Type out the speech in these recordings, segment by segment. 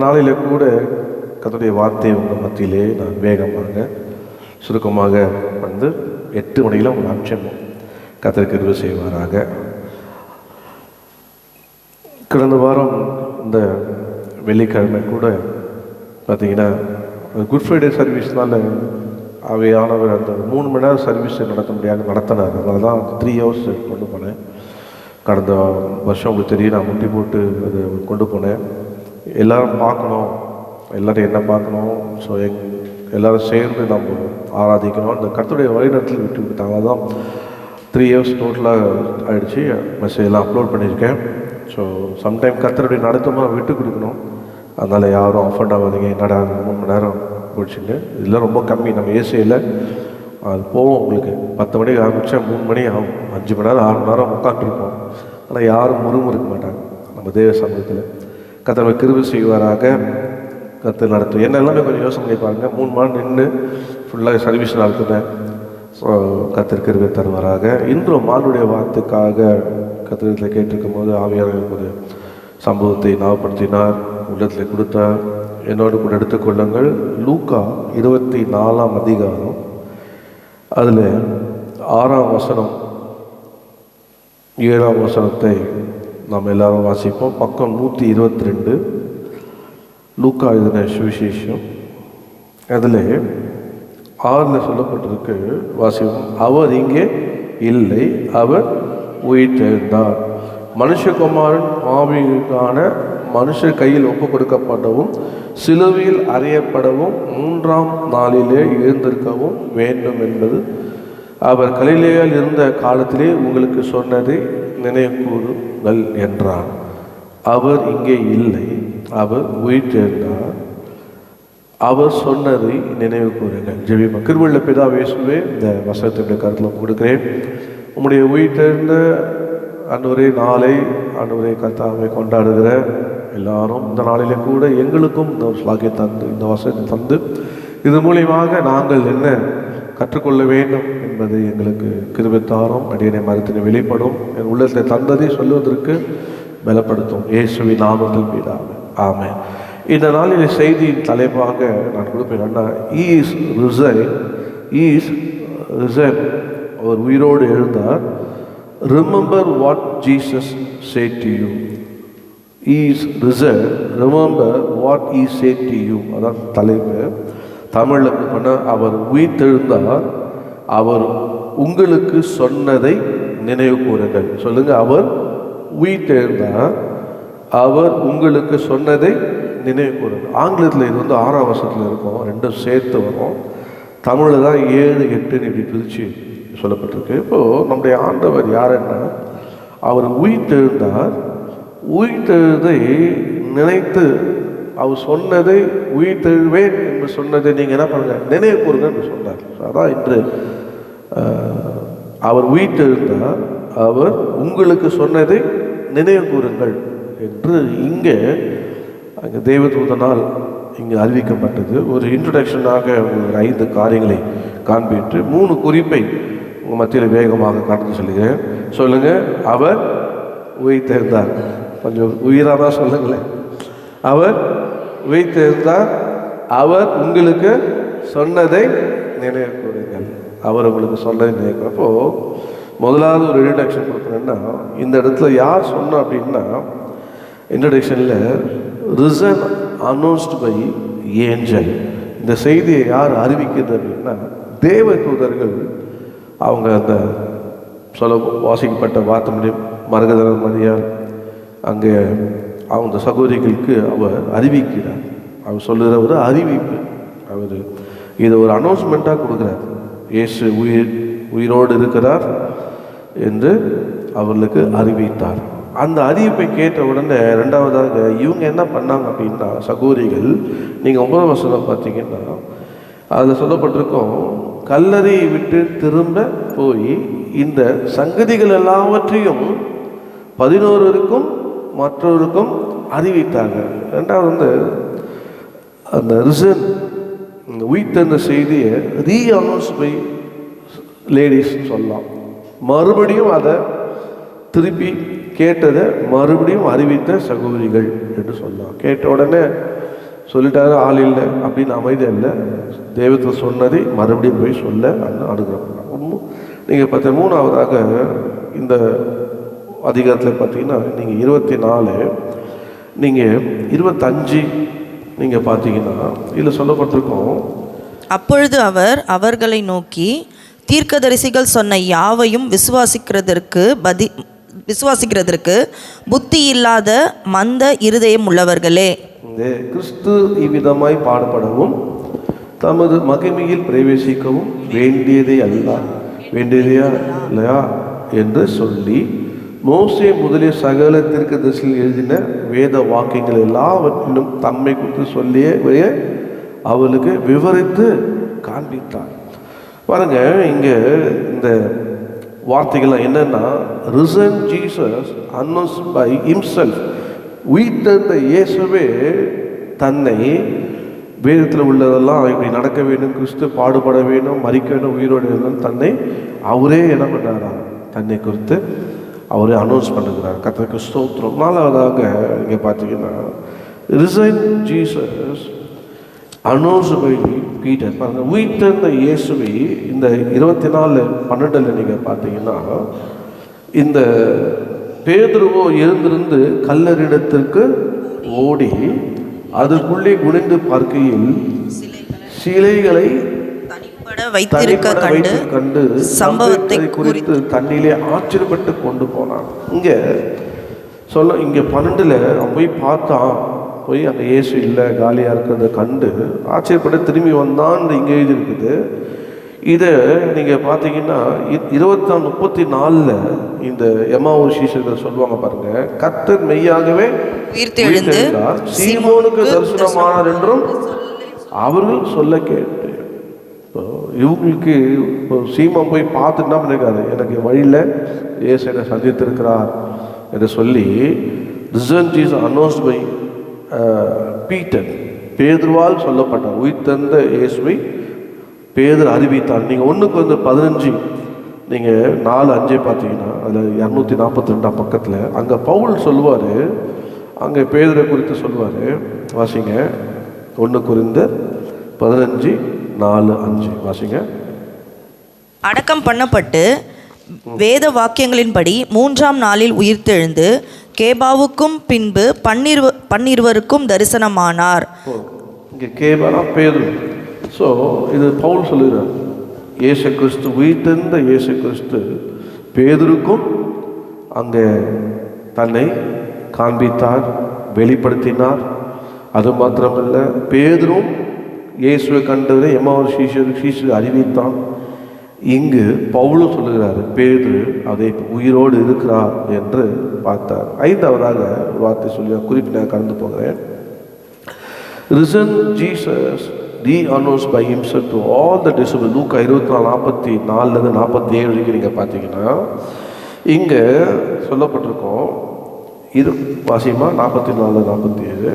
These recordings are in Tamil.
நாளில் கூட கர்த்தருடைய வார்த்தை உங்கள் மத்தியிலே நான் வேகமாக சுருக்கமாக வந்து 8 மணியில் உங்கள் அம்சமும் கர்த்தர் கிருபை செய்வாராக. கடந்த வாரம் இந்த வெள்ளிக்கிழமை கூட பார்த்தீங்கன்னா குட் ஃப்ரைடே சர்வீஸ்னால அவையானவர் அந்த 3 மணி நேரம் சர்வீஸ் நடத்த முடியாது நடத்தினார். அதனால தான் 3 ஹவர்ஸ் கொண்டு போனேன். கடந்த வருஷம் உங்களுக்கு தெரியும், நான் முட்டி போட்டு அது கொண்டு போனேன். எல்லோரும் பார்க்கணும், எல்லோரும் என்ன பார்க்கணும், ஸோ எல்லோரும் சேர்ந்து நம்ம ஆராதிக்கணும். அந்த கர்த்தருடைய வழிநடத்தில் விட்டு விட்டாங்க. அதுதான் 3 ஹவர்ஸ் டோட்டலாக ஆகிடுச்சு. மெசேஜெல்லாம் அப்லோட் பண்ணியிருக்கேன். ஸோ சம்டைம் கர்த்தருடைய நடத்தமாக விட்டு கொடுக்கணும். அதனால் யாரும் அஃபண்ட் ஆகாதீங்க. என்னடா 3 மணி நேரம் போயிடுச்சுங்க, இதெல்லாம் ரொம்ப கம்மி. நம்ம ஏசியில் அது போவோம், உங்களுக்கு 10 மணிக்கு ஆரம்பித்தா 3 மணி ஆகும். 5 மணி நேரம் 6 மணி நேரம் உட்காந்துருப்போம். ஆனால் யாரும் முறுமுறுக்க மாட்டாங்க நம்ம தேவ சமூகத்தில். கர்த்தர் கிருபை செய்வாராக. கர்த்தர் நடத்தும். என்ன எல்லாமே கொஞ்சம் யோசனை பண்ணி பாருங்கள். 3 மணி நேரம் நின்று ஃபுல்லாக சர்வீஸ் நடத்துனேன். ஸோ கர்த்தர் கிருபை தருவாராக. இன்றும் ஆண்டுடைய வார்த்தைக்காக கர்த்தரிடத்தில் கேட்டிருக்கும் போது ஆவியானவர் ஒரு சம்பவத்தை ஞாபகப்படுத்தினார், உள்ளத்தில் கொடுத்தார். என்னோடு கூட எடுத்துக்கொள்ளுங்கள். லூக்கா 24ஆம் அதிகாரம், அதில் 6ஆம் வசனம் 7ஆம் வசனத்தை நாம் எல்லாரும் வாசிப்போம். பக்கம் 122 லூக்கா எழுதின சுவிசேஷம். அதில் 6 சொல்லப்பட்டிருக்கு, வாசிப்போம். அவர் இங்கே இல்லை, அவர் உயிர்த்தெழுந்தார். மனுஷகுமாரன் ஆவிக்கான மனுஷர் கையில் ஒப்பு கொடுக்கப்படவும் சிலுவையில் அறையப்படவும் 3ஆம் நாளிலே எழுந்திருக்கவும் வேண்டும் என்பது அவர் கலிலேயாவில் இருந்த காலத்திலே உங்களுக்கு சொன்னதை நினைவு கூறுங்கள் என்றார். அவர் இங்கே இல்லை, அவர் உயிர்த்தெழுந்தார். அவர் சொன்னதை நினைவு கூறுங்கள். ஜெபிப்போம். கிருபையுள்ள பிதாவே இயேசுவே, இந்த வசனத்தினுடைய கருத்தில் கொடுக்கிறேன். உம்முடைய உயிர்த்தெழுந்த ஆண்டவரே நாளை ஆண்டவரே கர்த்தாவை கொண்டாடுகிற எல்லாரும் இந்த நாளிலே கூட எங்களுக்கும் இந்த ஸ்லாகை தந்து, இந்த வசனத்தை தந்து, இது மூலியமாக நாங்கள் என்ன கற்றுக்கொள்ள வேண்டும் என்பதை எங்களுக்கு கிருபைத்தாரும். அடியனை மரத்தினை வெளிப்படும். என் உள்ளத்தை தந்ததை சொல்லுவதற்கு பலப்படுத்தும். இயேசுவின் நாமத்தில் பிதாவே, ஆமென். இந்த நாளில் செய்தியின் தலைப்பாக நான் கொடுப்பேன். இஸ் ரிசன், அவர் உயிரோடு எழுந்தார். Remember what Jesus said to you. Is risen, remember what he said to you. அதான் தலைப்பு. தமிழில் பண்ண அவர் உயிர்த்தெழுந்தார், அவர் உங்களுக்கு சொன்னதை நினைவு கூறுங்கள். சொல்லுங்க, அவர் உயிர்த்தெழுந்தார், அவர் உங்களுக்கு சொன்னதை நினைவு கூறுங்கள். ஆங்கிலத்தில் இது 6ஆம் வசனத்தில் இருக்கும், ரெண்டும் சேர்த்து வரும். தமிழில் தான் 7, 8 இப்படி பிரித்து சொல்லப்பட்டிருக்கு. இப்போது நம்முடைய ஆண்டவர் யாருன்னா, அவர் உயிர்த்தெழுந்தார். உயிர்த்தெழுதை நினைத்து அவர் சொன்னதை, உயிர்த்தெழுவேன் என்று சொன்னதை நீங்கள் என்ன பண்ணுங்க, நினைவு கூறுங்க என்று சொன்னார். அதான் இன்று அவர் உயிர்த்தெழுந்தார், அவர் உங்களுக்கு சொன்னதை நினைவு கூறுங்கள் என்று இங்கே அங்கே தேவதூதனால் இங்கே அறிவிக்கப்பட்டது. ஒரு இன்ட்ரடக்ஷனாக ஒரு 5 காரியங்களை காண்பிட்டு 3 குறிப்பை உங்கள் மத்தியில் வேகமாக கடந்து சொல்லுகிறேன். சொல்லுங்கள், அவர் உயிர்த்தெழுந்தார். கொஞ்சம் உயிராக தான் சொல்லுங்களேன். அவர் உயிர்த்தெழுந்தார், அவர் உங்களுக்கு சொன்னதை நினைவு கூறுங்கள். அவர் உங்களுக்கு சொன்னதை நினைவு. அப்போது முதலாவது ஒரு இன்ட்ரடக்ஷன் கொடுக்குறேன்னா, இந்த இடத்துல யார் சொன்னோம் அப்படின்னா, இன்ட்ரடக்ஷனில் ரிசன் அனௌன்ஸ்டு பை ஏஞ்சல். இந்த செய்தியை யார் அறிவிக்கிறது அப்படின்னா, தேவ தூதர்கள். அவங்க அந்த சொல்ல வாசிக்கப்பட்ட வார்த்தை மரகத மரியாள் அங்கே அவங்க சகோதரிகளுக்கு அவர் அறிவிக்கிறார். அவர் சொல்லுகிற ஒரு அறிவிப்பு. அவர் இதை ஒரு அனௌன்ஸ்மெண்ட்டாக கொடுக்குறார். இயேசு உயிரோடு இருக்கிறார் என்று அவர்களுக்கு அறிவித்தார். அந்த அறிவிப்பை கேட்ட உடனே ரெண்டாவதாக இவங்க என்ன பண்ணாங்க அப்படின்னா, சகோதரிகள், நீங்கள் 9ஆம் வசனம் பார்த்தீங்கன்னா அதில் சொல்லப்பட்டிருக்கோம், கல்லறையை விட்டு திரும்ப போய் இந்த சங்கதிகள் எல்லாவற்றையும் 11 மற்றவருக்கும் அறிவித்தாங்க. ரெண்டாவது அந்த ரிசன், உயிர்த்தெழுந்த செய்தியை ரீஅனௌன்ஸ் பை லேடிஸ் சொல்லலாம். மறுபடியும் அதை திருப்பி கேட்டதை மறுபடியும் அறிவித்த சகோதரிகள் என்று சொல்லலாம். கேட்ட உடனே சொல்லிட்டாரு ஆள் இல்லை அப்படின்னு அமைதி இல்லை, தெய்வத்தில் சொன்னதை மறுபடியும் போய் சொல்ல அனுகிரகம். நீங்கள் பார்த்த மூணாவதாக இந்த அதிகாரத்தில் பார்த்தீங்கன்னா நீங்கள் 24 நீங்கள் 25 நீங்கள் பார்த்தீங்கன்னா இதில் சொல்லப்பட்டிருக்கோம். அப்பொழுது அவர் அவர்களை நோக்கி, தீர்க்கதரிசிகள் சொன்ன யாவையும் விசுவாசிக்கிறதற்கு புத்தி இல்லாத மந்த இருதயம் உள்ளவர்களே, கிறிஸ்து இவ்விதமாய் பாடுபடவும் தமது மகிமையில் பிரவேசிக்கவும் வேண்டியதே இல்லையா என்று சொல்லி மோசே முதலிய சகல தீர்க்கதரிசிகள் எழுதின வேத வாக்கியங்கள் எல்லாவற்றிலும் தம்மை குறித்து சொல்லியே அவளுக்கு விவரித்து காண்பித்தார். பாருங்க, இங்க இந்த வார்த்தைகள்லாம் என்னன்னா, ரிசன் ஜீசஸ் அனௌன்ஸ் பை ஹிம்செல்ஃப், உயிர்த்தெழுந்த இயேசுவே தன்னை வேதத்தில் உள்ளதெல்லாம் இப்படி நடக்க வேண்டும், கிறிஸ்து பாடுபட வேண்டும், மரிக்க வேண்டும், உயிரோடு வேண்டும், தன்னை அவரே என்ன பண்ணுறாரா, தன்னை குறித்து அவரே அனௌன்ஸ் பண்ணுகிறார். கர்த்தருக்கு ஸ்தோத்திரம். நாலாவதாக இங்கே பார்த்தீங்கன்னா risen Jesus announce by Peter. பாருங்க, உயிர்த்தெழுந்த இயேசுவை இந்த 24:12 நீங்கள் பார்த்தீங்கன்னா, இந்த பேதுருவோ எழுந்திருந்து கல்லறிடத்திற்கு ஓடி அதற்குள்ளே குனிந்து பார்க்கையில் சிலைகளை வைத்திருக்க கண்டு சம்பவத்தை குறித்து தண்ணியிலே ஆச்சரியப்பட்டு கொண்டு போனான். இங்கே 12 அவன் போய் பார்த்தான். போய் அங்கே இயேசு இல்லை, காலியாக இருக்கிறத கண்டு ஆச்சரியப்பட்டு திரும்பி வந்தான். இங்கே எழுதி இருக்குது. இதை நீங்கள் பார்த்தீங்கன்னா 34 இந்த எம்மாவூர் சீஷர்கள் சொல்லுவாங்க பாருங்க, கர்த்தர் மெய்யாகவே உயிர்த்தெழுந்தார், சீமோனுக்கு தரிசனமானார் என்றும் அவர்கள் சொல்ல கேட்டு. இவங்களுக்கு இப்போ சீமான் போய் பார்த்துட்டு என்ன பண்ணிருக்காரு, எனக்கு வழியில் இயேசு என்னை சந்தித்திருக்கிறார் என்று சொல்லி ரிசன் ஜீசஸ் அனௌன்ஸ்ட் பை பீட்டர், பேதுருவால் சொல்லப்பட்டார். உயிர்த்தெழுந்த இயேசுவை பேதுரு அறிவித்தார். நீங்கள் 1:15 நீங்கள் 4:5 பார்த்தீங்கன்னா அதில் 242 பக்கத்தில் அங்கே பவுல் சொல்லுவார், அங்கே பேதுரை குறித்து சொல்லுவார். வாசிங்க, 1:15:4-5 வாசிங்க. அடக்கம் பண்ணப்பட்டு வேத வாக்கியங்களின்படி 3ஆம் நாளில் உயிர்த்தெழுந்து கேபாவுக்கும் பின்பு பன்னிருவருக்கும் தரிசனமானார். இங்கே கேபானா பேதுரு. ஸோ இது பவுல் சொல்லுகிறார், இயேசு கிறிஸ்து உயிர்த்தெழுந்த இயேசு கிறிஸ்து பேதுருக்கும் அங்கே தன்னை காண்பித்தார், வெளிப்படுத்தினார். அது மாத்திரமல்ல, பேதுரும் இயேசுவை கண்டவரை எம்மாவூர் சீஷர் அறிவித்தான். இங்கு பவுலும் சொல்லுகிறார், பேதுரு அதை உயிரோடு இருக்கிறார் என்று பார்த்தார். 5ஆவதாக வார்த்தை சொல்லி குறிப்பு நான் கடந்து போகிறேன். Risen Jesus re-announced by himself to all the disciples. லூக்கா 24:44-47 வரைக்கும் நீங்கள் பார்த்தீங்கன்னா இங்கே சொல்லப்பட்டிருக்கோம். வாசியமா 44-47.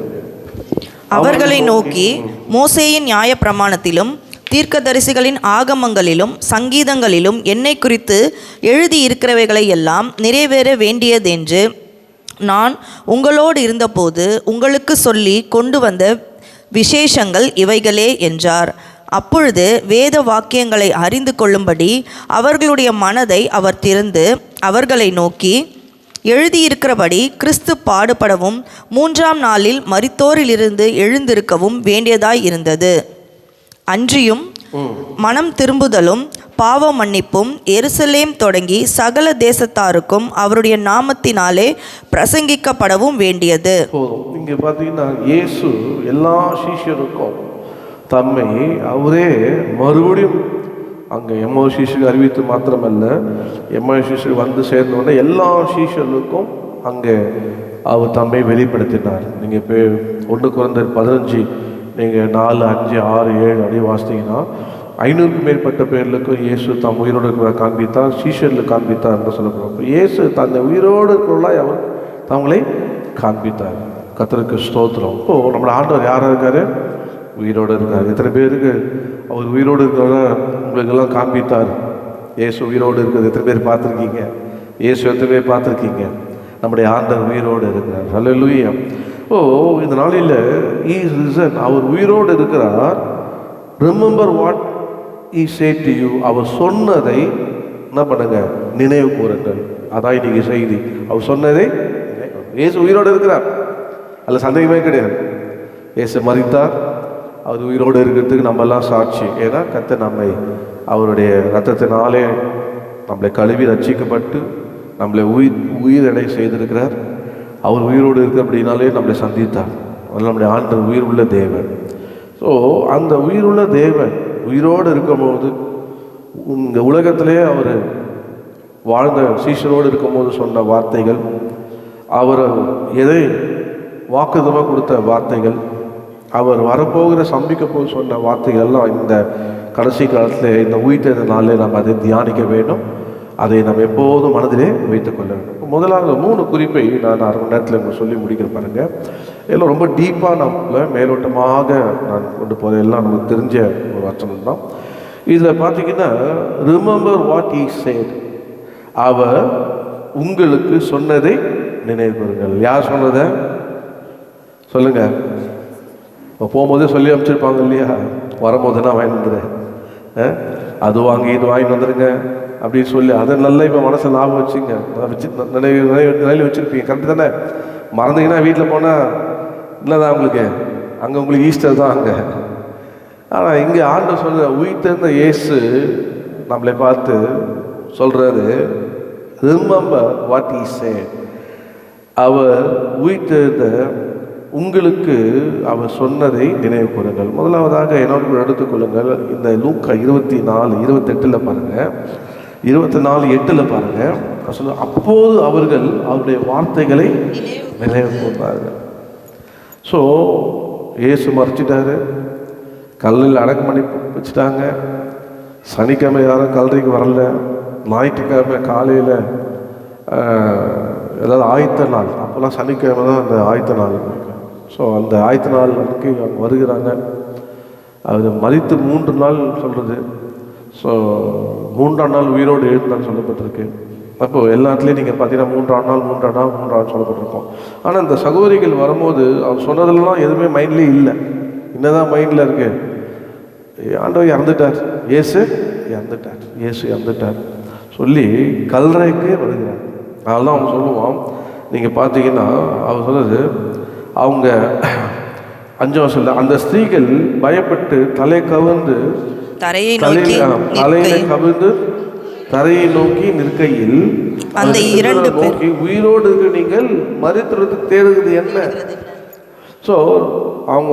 அவர்களை நோக்கி, மோசேயின் நியாய பிரமாணத்திலும் தீர்க்கதரிசிகளின் ஆகமங்களிலும் சங்கீதங்களிலும் என்னை குறித்து எழுதியிருக்கிறவைகளை எல்லாம் நிறைவேற வேண்டியதென்று நான் உங்களோடு இருந்தபோது உங்களுக்கு சொல்லி கொண்டு வந்த விசேஷங்கள் இவைகளே என்றார். அப்பொழுது வேத வாக்கியங்களை அறிந்து கொள்ளும்படி அவர்களுடைய மனதை அவர் திறந்து அவர்களை நோக்கி, எழுதியிருக்கிறபடி கிறிஸ்து பாடுபடவும் 3ஆம் நாளில் மரித்தோரிலிருந்து எழுந்திருக்கவும் வேண்டியதாய் இருந்தது. அன்றியும் மனம் திரும்புதலும் பாவ மன்னிப்பும் எருசலேம் தொடங்கி சகல தேசத்தாருக்கும் அவருடைய நாமத்தினாலே பிரசங்கிக்கப்படவும் வேண்டியது. இங்கே பார்த்தீங்கன்னா இயேசு எல்லா சீஷருக்கும் தம்மை அவரே மறுபடியும் அங்கே எம்மாவூர் சீஷருக்கு அறிவித்து மாத்திரமல்ல, எம்மாவூர் சீஷர் வந்து சேர்ந்தோடனே எல்லா சீஷர்களுக்கும் அங்கே அவர் தம்மை வெளிப்படுத்தினார். நீங்கள் இப்போ 1:15 நீங்கள் 4, 5, 6, 7 அப்படி வாசித்தீங்கன்னா 500க்கும் மேற்பட்ட பேர்களுக்கு இயேசு தம் உயிரோடு இருக்கிற காண்பித்தார், சீஷர்களுக்கு காண்பித்தார் என்று சொல்லப்படுறோம். இயேசு தன்னை உயிரோடு இருக்கிறவர்களாய் அவர் தங்களை காண்பித்தார். கர்த்தருக்கு ஸ்தோத்திரம். இப்போது நம்மளோட ஆண்டவர் யாராக இருக்கார்? உயிரோடு இருக்கார். எத்தனை பேருக்கு அவர் உயிரோடு இருக்கிறதா உங்களுக்கெல்லாம் காண்பித்தார்? இயேசு உயிரோடு இருக்கிறது எத்தனை பேர் பார்த்துருக்கீங்க? இயேசு எத்தனை பேர் பார்த்துருக்கீங்க? நம்முடைய ஆண்டவர் உயிரோடு இருக்கிறார். ஹல்லேலூயா. இந்த நாளில் இஸ் ரிசன், அவர் உயிரோடு இருக்கிறார். Remember what he said to you, அவர் சொன்னதை என்ன பண்ணுங்க, நினைவு கூறுங்கள். அதான் இன்னைக்கு செய்தி. அவர் சொன்னதை இயேசு உயிரோடு இருக்கிறார், அதில் சந்தேகமே கிடையாது. இயேசு மரித்தார், அவர் உயிரோடு இருக்கிறதுக்கு நம்ம எல்லாம் சாட்சி. ஏன்னா கர்த்தர் நம்மை அவருடைய இரத்தத்தினாலே நம்மளை கழுவி ரட்சிக்கப்பட்டு நம்மளை உயிரடை செய்திருக்கிறார். அவர் உயிரோடு இருக்க அப்படின்னாலே நம்மளை சந்தித்தார். அதில் நம்முடைய ஆண்டவர் உயிர் உள்ள தேவன். ஸோ அந்த உயிருள்ள தேவன் உயிரோடு இருக்கும்போது, இந்த உலகத்திலே அவர் வாழ்ந்த சீஷரோடு இருக்கும்போது சொன்ன வார்த்தைகள், அவர் எதை வாக்குத்தமாக கொடுத்த வார்த்தைகள், அவர் வரப்போகிற சம்பிக்க போது சொன்ன வார்த்தைகள் எல்லாம் இந்த கடைசி காலத்தில் இந்த உயிர்த்தெழுந்த நாளில் நம்ம அதை தியானிக்க வேண்டும். அதை நம்ம எப்போதும் மனதிலே வைத்துக்கொள்ள வேண்டும். முதலாவது 3 குறிப்பை நான் 1/2 மணி நேரத்தில் உங்களுக்கு சொல்லி முடிக்கிற பாருங்க. எல்லாம் ரொம்ப டீப்பாக நம்மள மேலோட்டமாக நான் கொண்டு போகிற எல்லாம் நமக்கு தெரிஞ்ச ஒரு வசனம் தான். இதில் பார்த்தீங்கன்னா, ரிமெம்பர் வாட் he said, அவர் உங்களுக்கு சொன்னதை நினைவு கூறுங்கள். யார் சொன்னதை சொல்லுங்க? போகும்போதே சொல்லி அமைச்சிருப்பாங்க இல்லையா, வரும்போது நான் வாங்கி வந்துடுறேன், அது வாங்கி இது வாங்கிட்டு வந்துடுங்க அப்படின்னு சொல்லி அதை நல்லா இப்போ மனசில் ஞாபகம் வச்சுங்க, நினைவு வச்சுருப்பீங்க. கரெக்டு தானே? மறந்தீங்கன்னா வீட்டில் போனால் இல்லைதான் உங்களுக்கு, அங்கே உங்களுக்கு ஈஸ்டர் தான் அங்கே. ஆனால் இங்கே ஆண்டவர் சொல்கிற உயிர்த்தெழுந்த இயேசு நம்மளை பார்த்து சொல்கிறாரு, ரிமெம்பர் வாட் he said, அவர் உயிர்த்தெழுந்த உங்களுக்கு அவர் சொன்னதை நினைவு கூறுங்கள். முதலாவதாக என்னோடு எடுத்துக்கொள்ளுங்கள், இந்த லூக்கா 24:28 பாருங்கள், 24:8 பாருங்கள். சொல்ல, அப்போது அவர்கள் அவருடைய வார்த்தைகளை நினைவு கூர்ந்தார்கள். ஸோ இயேசு மறைச்சிட்டாரு, கல்லில் அடக்கம் பண்ணி வச்சுட்டாங்க. சனிக்கிழமை யாரும் கல்லறைக்கு வரல, ஞாயிற்றுக்கிழமை காலையில் ஏதாவது ஆயத்த நாள், அப்போல்லாம் சனிக்கிழமை தான் அந்த ஆயத்த நாள். ஸோ அந்த ஆயத்த நாள் அன்றைக்கி அவங்க வருகிறாங்க. அது மரித்து 3 நாள் சொல்கிறது. ஸோ 3ஆம் நாள் உயிரோடு எழுந்தான்னு சொல்லப்பட்டிருக்கு. அப்போது எல்லா இடத்துலையும் நீங்கள் பார்த்தீங்கன்னா 3ஆம் நாள் சொல்லப்பட்டிருக்கோம். ஆனால் இந்த சகோதரிகள் வரும்போது அவர் சொன்னதெல்லாம் எதுவுமே மைண்ட்லேயே இல்லை. என்னதான் மைண்டில் இருக்குது? ஆண்டவர் இறந்துட்டார், இயேசு இறந்துட்டார் சொல்லி கல்லறைக்கே வருகிறார். அதெல்லாம் அவங்க சொல்லுவோம். நீங்கள் பார்த்தீங்கன்னா அவர் சொல்லுது, அவங்க 5 வருஷம் அந்த ஸ்திரீகள் பயப்பட்டு தலையை கவிழ்ந்து தரையை நோக்கி நிற்கையில் அந்த 2 பேர் உயிரோடு இருக்க நீங்கள் மரித்தெழுந்து தேடுகிறது என்ன? ஸோ அவங்க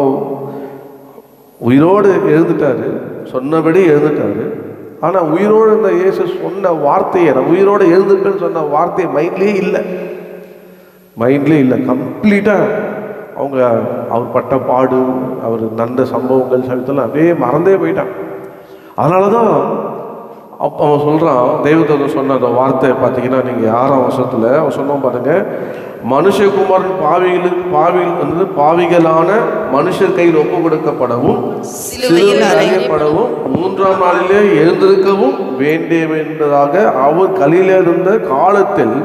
உயிரோடு எழுந்துட்டாரு, சொன்னபடி எழுந்துட்டாரு. ஆனால் உயிரோடு இருந்த இயேசு சொன்ன வார்த்தையை, நான் உயிரோடு எழுந்துட்டேன்னு சொன்ன வார்த்தையை மைண்ட்லேயே இல்லை. கம்ப்ளீட்டாக அவங்க அவர் பட்ட பாடு, அவர் நடந்த சம்பவங்கள் சரித்தெல்லாம் அப்படியே மறந்தே போயிட்டான். அதனால தான் அப்போ அவன் சொல்கிறான், தெய்வத்தை சொன்ன அந்த வார்த்தை பார்த்தீங்கன்னா, நீங்கள் 6ஆம் வருஷத்தில் அவன் சொன்னோம் பாருங்க, மனுஷகுமாரன் பாவிகளான மனுஷர் கையில் ஒப்பு கொடுக்கப்படவும் சிலுவையில் அறையப்படவும் 3ஆம் நாளிலே எழுந்திருக்கவும் வேண்டியதாக அவர் கலிலே இருந்த காலத்தில்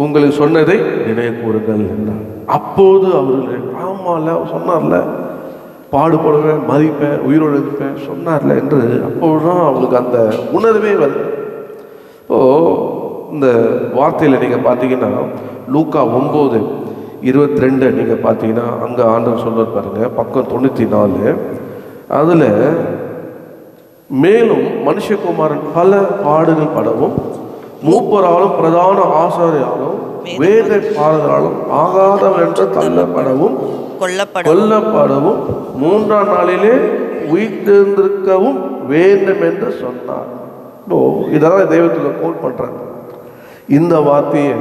உங்களுக்கு சொன்னதை நினைவு கூறுங்கள் என்றார். அப்போது அவர்கள், ஆமாம்ல சொன்னார்ல, பாடுபடுவேன், மதிப்பேன், உயிரோடு இருப்பேன் சொன்னார்ல என்று அப்போதுதான் அவங்களுக்கு அந்த உணர்வே வருது. இந்த வார்த்தையில் நீங்கள் பார்த்தீங்கன்னா லூக்கா 9:22 நீங்கள் பார்த்தீங்கன்னா அங்கே ஆண்டவர் சொல்வார் பாருங்க, பக்கம் 94. அதில் மேலும் மனுஷகுமாரன் பல பாடுகள் படவும் மூப்பராலும் பிரதான ஆசாரியாலும் வேத பாடலாலும் ஆகாதவன் என்று தள்ளப்படவும் கொல்லப்படவும் 3ஆம் நாளிலே உயிர்த்தெழுந்திருக்கவும் வேண்டும் என்று சொன்னார். இதெல்லாம் தெய்வத்தில் கோட் பண்றாங்க. இந்த வார்த்தையை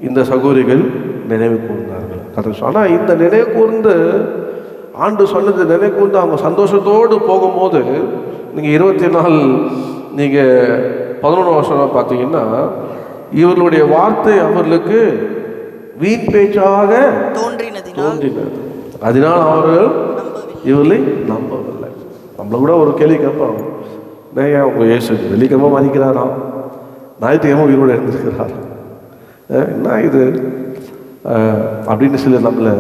இந்த சகோதரிகள் நினைவு கூர்ந்தார்கள். ஆனால் இந்த நினைவு கூர்ந்து ஆண்டு சொன்னது நினைவு கூர்ந்து அவங்க சந்தோஷத்தோடு போகும்போது, நீங்கள் 24 நீங்கள் 11 வருஷம் பார்த்தீங்கன்னா இவர்களுடைய வார்த்தை அவர்களுக்கு வீண் பேச்சாக தோன்றினது. அதனால் அவர்கள் இவர்களை நம்பவில்லை. நம்மளை கூட ஒரு கேள்வி கேட்பாங்க, ஏன் அவங்க இயேசு வெள்ளிக்கிழமை மதிக்கிறாராம், ஞாயிற்றுக்கிழமை உயிரோடு எழுந்திருக்கிறார், என்ன இது அப்படின்னு சில நம்ம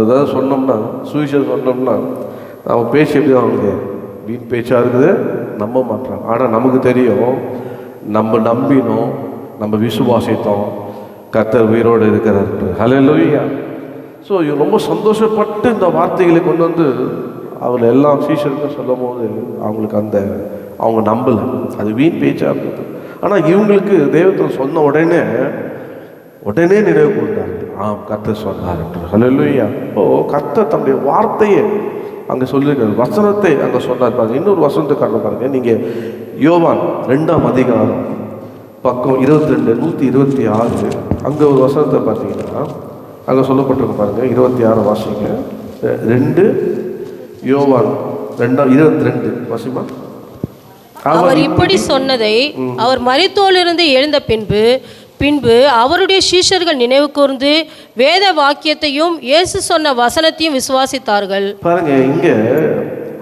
ஏதாவது சொன்னோம்னா, சுவிசேஷம் சொன்னோம்னா, நம்ம பேச்சு எப்படி தான் அவங்களுக்கு வீண் பேச்சாக இருக்குது, நம்ப மாட்டாங்க. ஆனால் நமக்கு தெரியும், நம்ம நம்பினோம், நம்ம விசுவாசித்தோம், கர்த்தர் உயிரோடு இருக்கிறார். ஹல்லேலூயா. ஸோ ரொம்ப சந்தோஷப்பட்டு இந்த வார்த்தைகளை கொண்டு வந்து அவர் எல்லாம் சீஷருக்கும் சொல்லும் போது அவங்களுக்கு அவங்க நம்பலை, அது வீண் பேச்சாக இருந்தது. ஆனால் இவங்களுக்கு தெய்வத்தில் சொன்ன உடனே நினைவு கூர்ந்தார்கள். கர்த்தர் சொன்னார். ஹல்லேலூயா. கர்த்தர் தம்முடைய வார்த்தையை அங்கே சொல்லியிருக்காரு, வசனத்தை அங்கே சொன்னார். பாருங்க, இன்னொரு வசனத்தை காரணம் பாருங்க. நீங்கள் யோவான் 2ஆம் அதிகாரம் பக்கம் 22 126 அங்கே ஒரு வசனத்தை பார்த்தீங்கன்னா அங்கே சொல்லப்பட்டிருக்கு பாருங்க. 26 வாசிங்க. 2 யோவான் 2:22 வாசிமா. அவர் இப்படி சொன்னதை அவர் மரித்தோரிலிருந்து எழுந்த பின்பு அவருடைய சீஷர்கள் நினைவு கூர்ந்து வேத வாக்கியத்தையும் இயேசு சொன்ன வசனத்தையும் விசுவாசித்தார்கள். பாருங்க, இங்க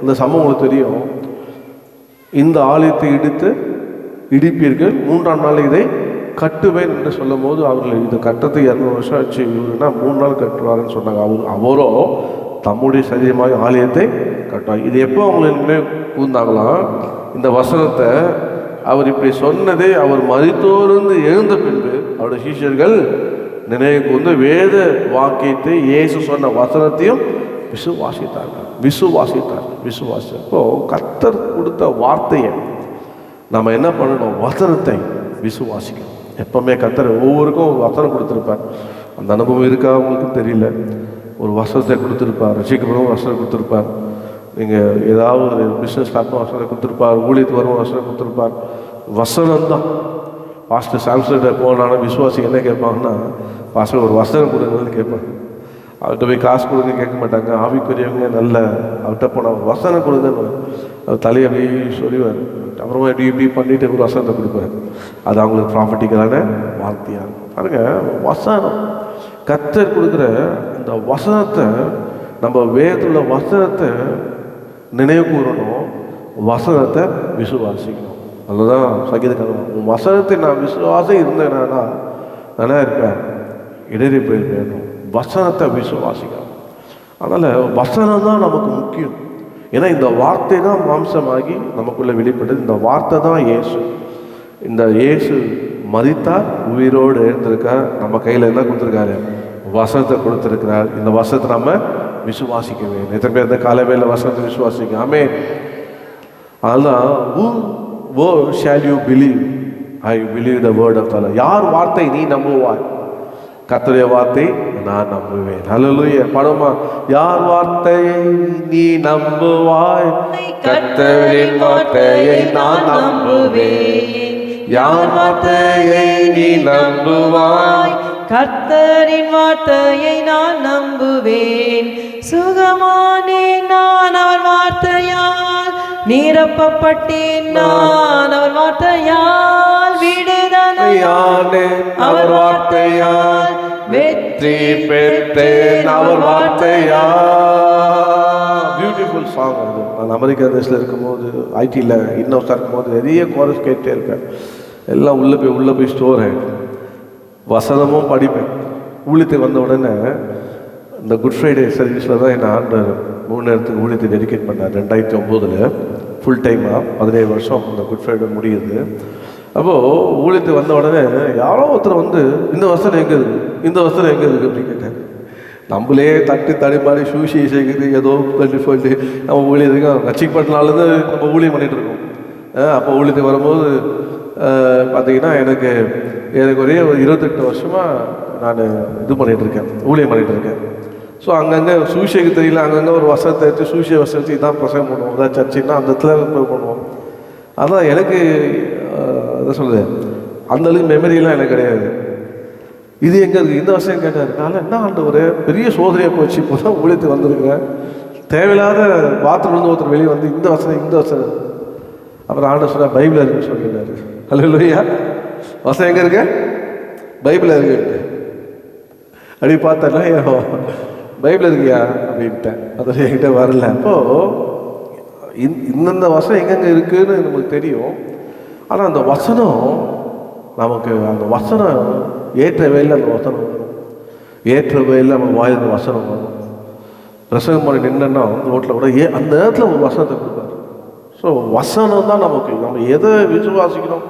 அந்த சம்பவம் தெரியும். இந்த ஆலயத்தை இடிப்பீர்கள், 3ஆம் நாள் இதை கட்டுவேன் என்று சொல்லும் போது அவர்கள் இதை கட்டத்துக்கு 200 வருஷம் ஆச்சு, இவருன்னா 3 நாள் கட்டுவாருன்னு சொன்னாங்க. அவரோ தம்முடைய சரீரமாக ஆலயத்தை கட்டுவார். இது எப்போ அவங்களை கூர்ந்தாங்களாம், இந்த வசனத்தை அவர் இப்படி சொன்னதே அவர் மரித்தோரிலிருந்து எழுந்த பின்பு அவருடைய சீஷர்கள் நினைவு கூர்ந்து வேத வாக்கியத்தை இயேசு சொன்ன வசனத்தையும் விசுவாசித்தார். இப்போ கர்த்தர் கொடுத்த வார்த்தையை நம்ம என்ன பண்ணணும், வசனத்தை விசுவாசிக்கணும். எப்பவுமே கர்த்தர் ஒவ்வொருக்கும் ஒரு வசனம் கொடுத்துருப்பார். அந்த அனுபவம் இருக்கா அவங்களுக்கும் தெரியல. ஒரு வசனத்தை கொடுத்துருப்பார், ரசிக்கப்படும் வசனம் கொடுத்துருப்பார். நீங்கள் ஏதாவது ஒரு பிஸ்னஸ் ஸ்டார்ட் வசனம் கொடுத்துருப்பார், ஊழியத்துக்கு வரும் வசனம் கொடுத்துருப்பார். வசனம் தான். பாஸ்டர் சாம்சன்கிட்ட போனாலும் விசுவாசி என்ன கேட்பாங்கன்னா, பாஸ்டர் ஒரு வசனம் கொடுங்கன்னு கேட்பாங்க. அவர்கிட்ட போய் காசு கொடுங்க கேட்க மாட்டாங்க. ஆவிக்குரியவங்க நல்ல அவர்கிட்ட போனால் வசனம் கொடுங்கன்னு அவர் தலையை அப்படியே சொல்லுவார். அப்புறமா இப்படி பண்ணிட்டு ஒரு வசனத்தை கொடுப்பார். அது அவங்களுக்கு ப்ராஃபிட்டிக்கலான வார்த்தையாக இருக்கும். பாருங்க, வசனம் கர்த்தர் கொடுக்குற இந்த வசனத்தை நம்ம வேதத்துள்ள வசனத்தை நினைவு கூறணும், வசனத்தை விசுவாசிக்கணும். அதுதான் சங்கீதக்காரன், உன் வசனத்தை நான் விசுவாசம் இருந்தேன்னா நானே இருப்பேன், இடறி போயிருப்பேன். வசனத்தை விசுவாசிக்கணும். அதனால் வசனம் தான் நமக்கு முக்கியம். ஏன்னா இந்த வார்த்தை தான் மாம்சமாகி நமக்குள்ளே வெளிப்பட்டது. இந்த வார்த்தை தான் இயேசு. இந்த இயேசு மரித்தார், உயிரோடு எழுந்திருக்கார். நம்ம கையில் என்ன கொடுத்துருக்காரு, வசனத்தை கொடுத்துருக்கிறார். இந்த வசனத்தை நம்ம விசுவாசிக்க வேண்டும். எத்தனை பேர் இந்த காலவேளை வசனத்தை விசுவாசிக்க? ஆமென். அதனால் who word shall you believe? I believe the word of God. யார் வார்த்தை நீ நம்புவாய்? கர்த்தருடைய வார்த்தை நான் நம்புவேன். ஹல்லேலூயா. பாடுமா, யார் வார்த்தையை நீ நம்புவாய்? கர்த்தரின் வார்த்தையை நான் நம்புவேன். யார் வார்த்தையை நீ நம்புவாய்? கர்த்தரின் வார்த்தையை நான் நம்புவேன். சுகமானேன் நான் அவர் வார்த்தையால், நிரப்பப்பட்டேன் நான் அவர் வார்த்தையால், விடுதலையானே அவர் வார்த்தையால், வெற்றி பெற்றேன் அவர் வார்த்தையால். பியூட்டிஃபுல் சாங் அது. நான் அமெரிக்கா தேசத்தில் இருக்கும்போது, ஐடியில் இன்னொருத்தர் இருக்கும்போது நிறைய கோரஸ் கேட்டே இருப்பேன். எல்லாம் உள்ளே போய் ஸ்டோர் ஆகிடும். வசனமும் படிப்பேன். ஊழியத்துக்கு வந்த உடனே இந்த குட் ஃப்ரைடே சர்வீஸில் தான் என்னை ஆண்டவர் 3 நேரத்துக்கு ஊழியத்தை டெடிகேட் பண்ணார். 2009 ஃபுல் டைமாக 17 வருஷம் இந்த குட் ஃப்ரைடே முடியுது. அப்போது ஊழியத்துக்கு வந்த உடனே யாரோ ஒருத்தர் வந்து இந்த வசனம் எங்கே இருக்குது, இந்த வசனம் எங்கே இருக்குது அப்படின்னு கேட்டேன். நம்மளே தடுமாறி சூசி செய்கிறது ஏதோ சொல்லிட்டு நம்ம ஊழியத்துக்கு ரட்சிக்கப்பட்டனாலேருந்து நம்ம ஊழியம் பண்ணிகிட்டு இருக்கோம். அப்போ ஊழியத்துக்கு வரும்போது பார்த்தீங்கன்னா எனக்கு ஒரே ஒரு 28 வருஷமாக நான் இது பண்ணிகிட்ருக்கேன், ஊழியம் பண்ணிகிட்ருக்கேன். ஸோ அங்கங்கே சூஷைக்கு தெரியல, அங்கங்கே ஒரு வசனத்தை எடுத்து சூஷிய வசனத்தை இதான் பிரசங்கம் பண்ணுவோம். அதான் சர்ச்சின்னா அந்த இடத்துல போய் பண்ணுவோம். அதான் எனக்கு என்ன சொல்லுது, அந்தளவுக்கு மெமரியெல்லாம் எனக்கு கிடையாது. இது எங்கே இருக்குது, இந்த வசனம் கேட்டாருனால என்ன ஆண்டவர் பெரிய சோதனையாக போச்சு. இப்போ தான் ஊழியத்துக்கு வந்திருக்கிறேன், தேவையில்லாத பாத்ரூம்லேருந்து ஒருத்தர் வெளியே வந்து இந்த வசனம். அப்புறம் ஆண்டவர் சொன்னால் பைபிள் இருக்குன்னு சொல்லியிருந்தாரு. ஹல்லேலூயா. வசனம் எங்கே இருக்கு, பைபிள் இருக்கு அப்படி பார்த்தா பைபிள் இருக்கியா அப்படின்ட்டேன். அதில் என்கிட்ட வரல. அப்போது இந்தந்த வசனம் எங்கெங்கே இருக்குதுன்னு நமக்கு தெரியும். ஆனால் அந்த வசனம் ஏற்ற வேலையில் அந்த வசனம் வரும். ஏற்ற வயலில் நம்ம வாயில வசனம் வரும். பிரசங்கம் பண்ணி நின்னா ரோட்டில் கூட அந்த நேரத்தில் ஒரு வசனத்தை கொடுப்பாரு. ஸோ வசனம் தான் நமக்கு, நம்ம எதை விசுவாசிக்கிறோம்,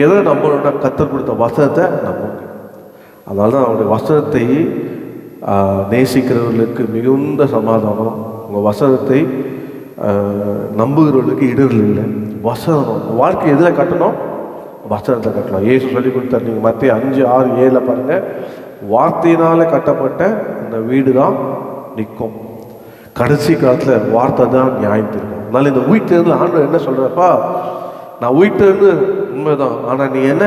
எதை நம்மளோட கத்தர் கொடுத்த வசனத்தை நமக்கு. அதனால தான் அவருடைய வசனத்தை நேசிக்கிறவர்களுக்கு மிகுந்த சமாதானம். உங்கள் வசனத்தை நம்புகிறவர்களுக்கு இடர்கள் இல்லை. வசனம் வாழ்க்கை எதில் கட்டணும்? வசனத்தை கட்டலாம். ஏசு சொல்லி கொடுத்தார். நீங்கள் மத்திய 5:6-7 பாருங்கள். வார்த்தையினால் கட்டப்பட்ட அந்த வீடு தான் நிற்கும். கடைசி காலத்தில் வார்த்தை தான் நியாயம் தீர்க்கும். அதனால இந்த வீட்டிலேருந்து ஆண்டவர் என்ன சொல்கிறப்பா, நான் வீட்டிலேருந்து உண்மைதான், ஆனால் நீ என்ன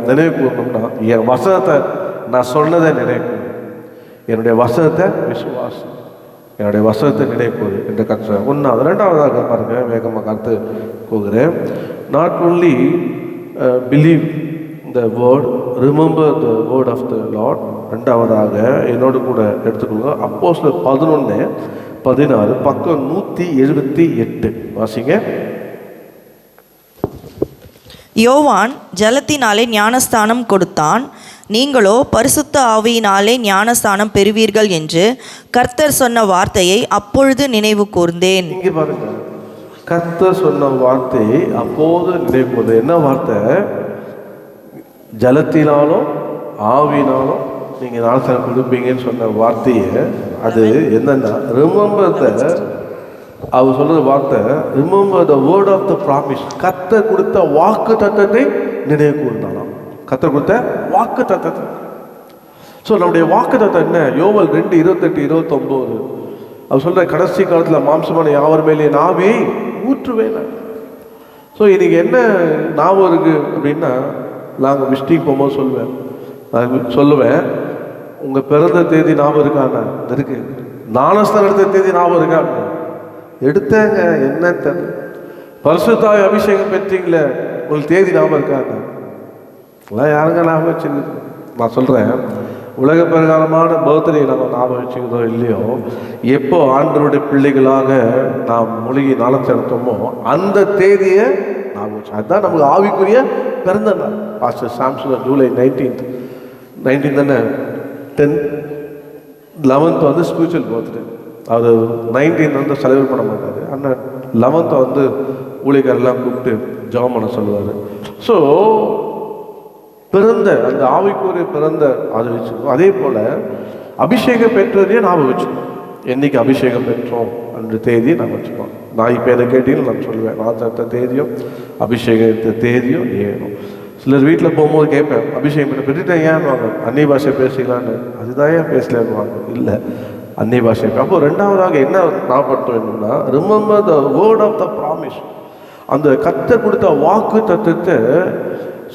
நினைவு கூறணும்னா என் வசனத்தை, நான் சொன்னதை நினைவு, என்னுடைய வசனத்தை விசுவாசி, என்னுடைய வசனத்தை நினைப்போது என்ற கற்ற ஒன்றாவது. ரெண்டாவதாக பாருங்க, வேகமாக கருத்து போகிறேன். Not only believe the word, remember the word of the lord. ரெண்டாவதாக என்னோடு கூட எடுத்துக்கொள்ளுங்க. அப்போஸ்தலர் 11:16 பக்கம் 178 வாசிங்க. யோவான் ஜலத்தினாலே ஞானஸ்தானம் கொடுத்தான், நீங்களோ பரிசுத்த ஆவியினாலே ஞானஸ்தானம் பெறுவீர்கள் என்று கர்த்தர் சொன்ன வார்த்தையை அப்பொழுது நினைவு கூர்ந்தேன். இங்கே பாருங்க, கர்த்தர் சொன்ன வார்த்தையை அப்போது நினைவு கூர்ந்தேன். என்ன வார்த்தை? ஜலத்தினாலும் ஆவியினாலும் நீங்கள் ஞானஸ்தானம் கொடுப்பீங்கன்னு சொன்ன வார்த்தையை, அது என்னன்னா ரிமெம்பர் த, அவர் சொல்கிற வார்த்தை remember the word of the promise. கர்த்தர் கொடுத்த வாக்கு தத்தத்தை நினைவு கூர்ந்தாலாம். கர்த்தர் கொடுத்த வாக்கு தத்தத்தை. ஸோ நம்முடைய வாக்கு தத்தம் என்ன? யோவேல் 2:28-29 அவர் சொல்கிற, கடைசி காலத்தில் மாம்சமான யாவர் மேலே நாவே ஊற்றுவேன். ஸோ இன்னைக்கு என்ன ஞாபகம் இருக்குது அப்படின்னா, நாங்கள் மிஸ்டேக் போகும்போது சொல்லுவேன், உங்கள் பிறந்த தேதி ஞாபகம் இருக்காங்க? இருக்கு. ஞானஸ்தானம் எடுத்த தேதி ஞாபகம் இருக்காங்க? எடுத்தாங்க. என்ன தெரியல. பரிசுத்தாவி அபிஷேகம் பெற்றீங்களே, உங்களுக்கு தேதி ஞாபகம் இருக்காங்க? எல்லாம் யாருங்க ஞாபகம் வச்சுருக்கு? நான் சொல்கிறேன், உலக பிரகாரமான பர்த்டே நம்ம ஞாபகம் வச்சுக்கிறதோ இல்லையோ, எப்போ ஆண்டவருடைய பிள்ளைகளாக நாம் மூலிகை நாளம் செலுத்தோமோ அந்த தேதியை ஞாபகம் வச்சு, அதுதான் நமக்கு ஆவிக்குரிய பிறந்த நாள். பாஸ்டர் சாம்சன் ஜூலை 19 தானே, 11th வந்து ஸ்பிரிச்சுவல் பர்த்டே. அவர் 19 வந்து செலிப்ரேட் பண்ண மாட்டார். ஆனால் 11th வந்து ஊழியக்காரெல்லாம் கூப்பிட்டு ஜெபம் பண்ண சொல்லுவார். ஸோ பிறந்த அந்த ஆவிக்குரிய பிறந்த அதை வச்சுக்கணும். அதே போல் அபிஷேகம் பெற்றதையே ஞாபகம் வச்சுக்கணும். என்றைக்கு அபிஷேகம் பெற்றோம் அந்த தேதியை நான் வச்சுக்கோம். நான் இப்போ எதை கேட்டீங்கன்னு நான் சொல்லுவேன், நான் தத்த தேதியும் அபிஷேகத்த தேதியும் ஏறும். சிலர் வீட்டில் போகும்போது கேட்பேன், அபிஷேகம் பண்ண பெற்றுட்டேன் ஏன்வாங்க, அந்நிய பாஷை பேசலான்னு. அதுதான் ஏன் பேசலன்னுவாங்க. இல்லை, அந்நிய பாஷை. அப்போ ரெண்டாவதாக என்ன ஞாபகப்படுத்த வேண்டும்னா, remember the word of the promise. அந்த கர்த்தர் கொடுத்த வாக்கு தத்துவத்தை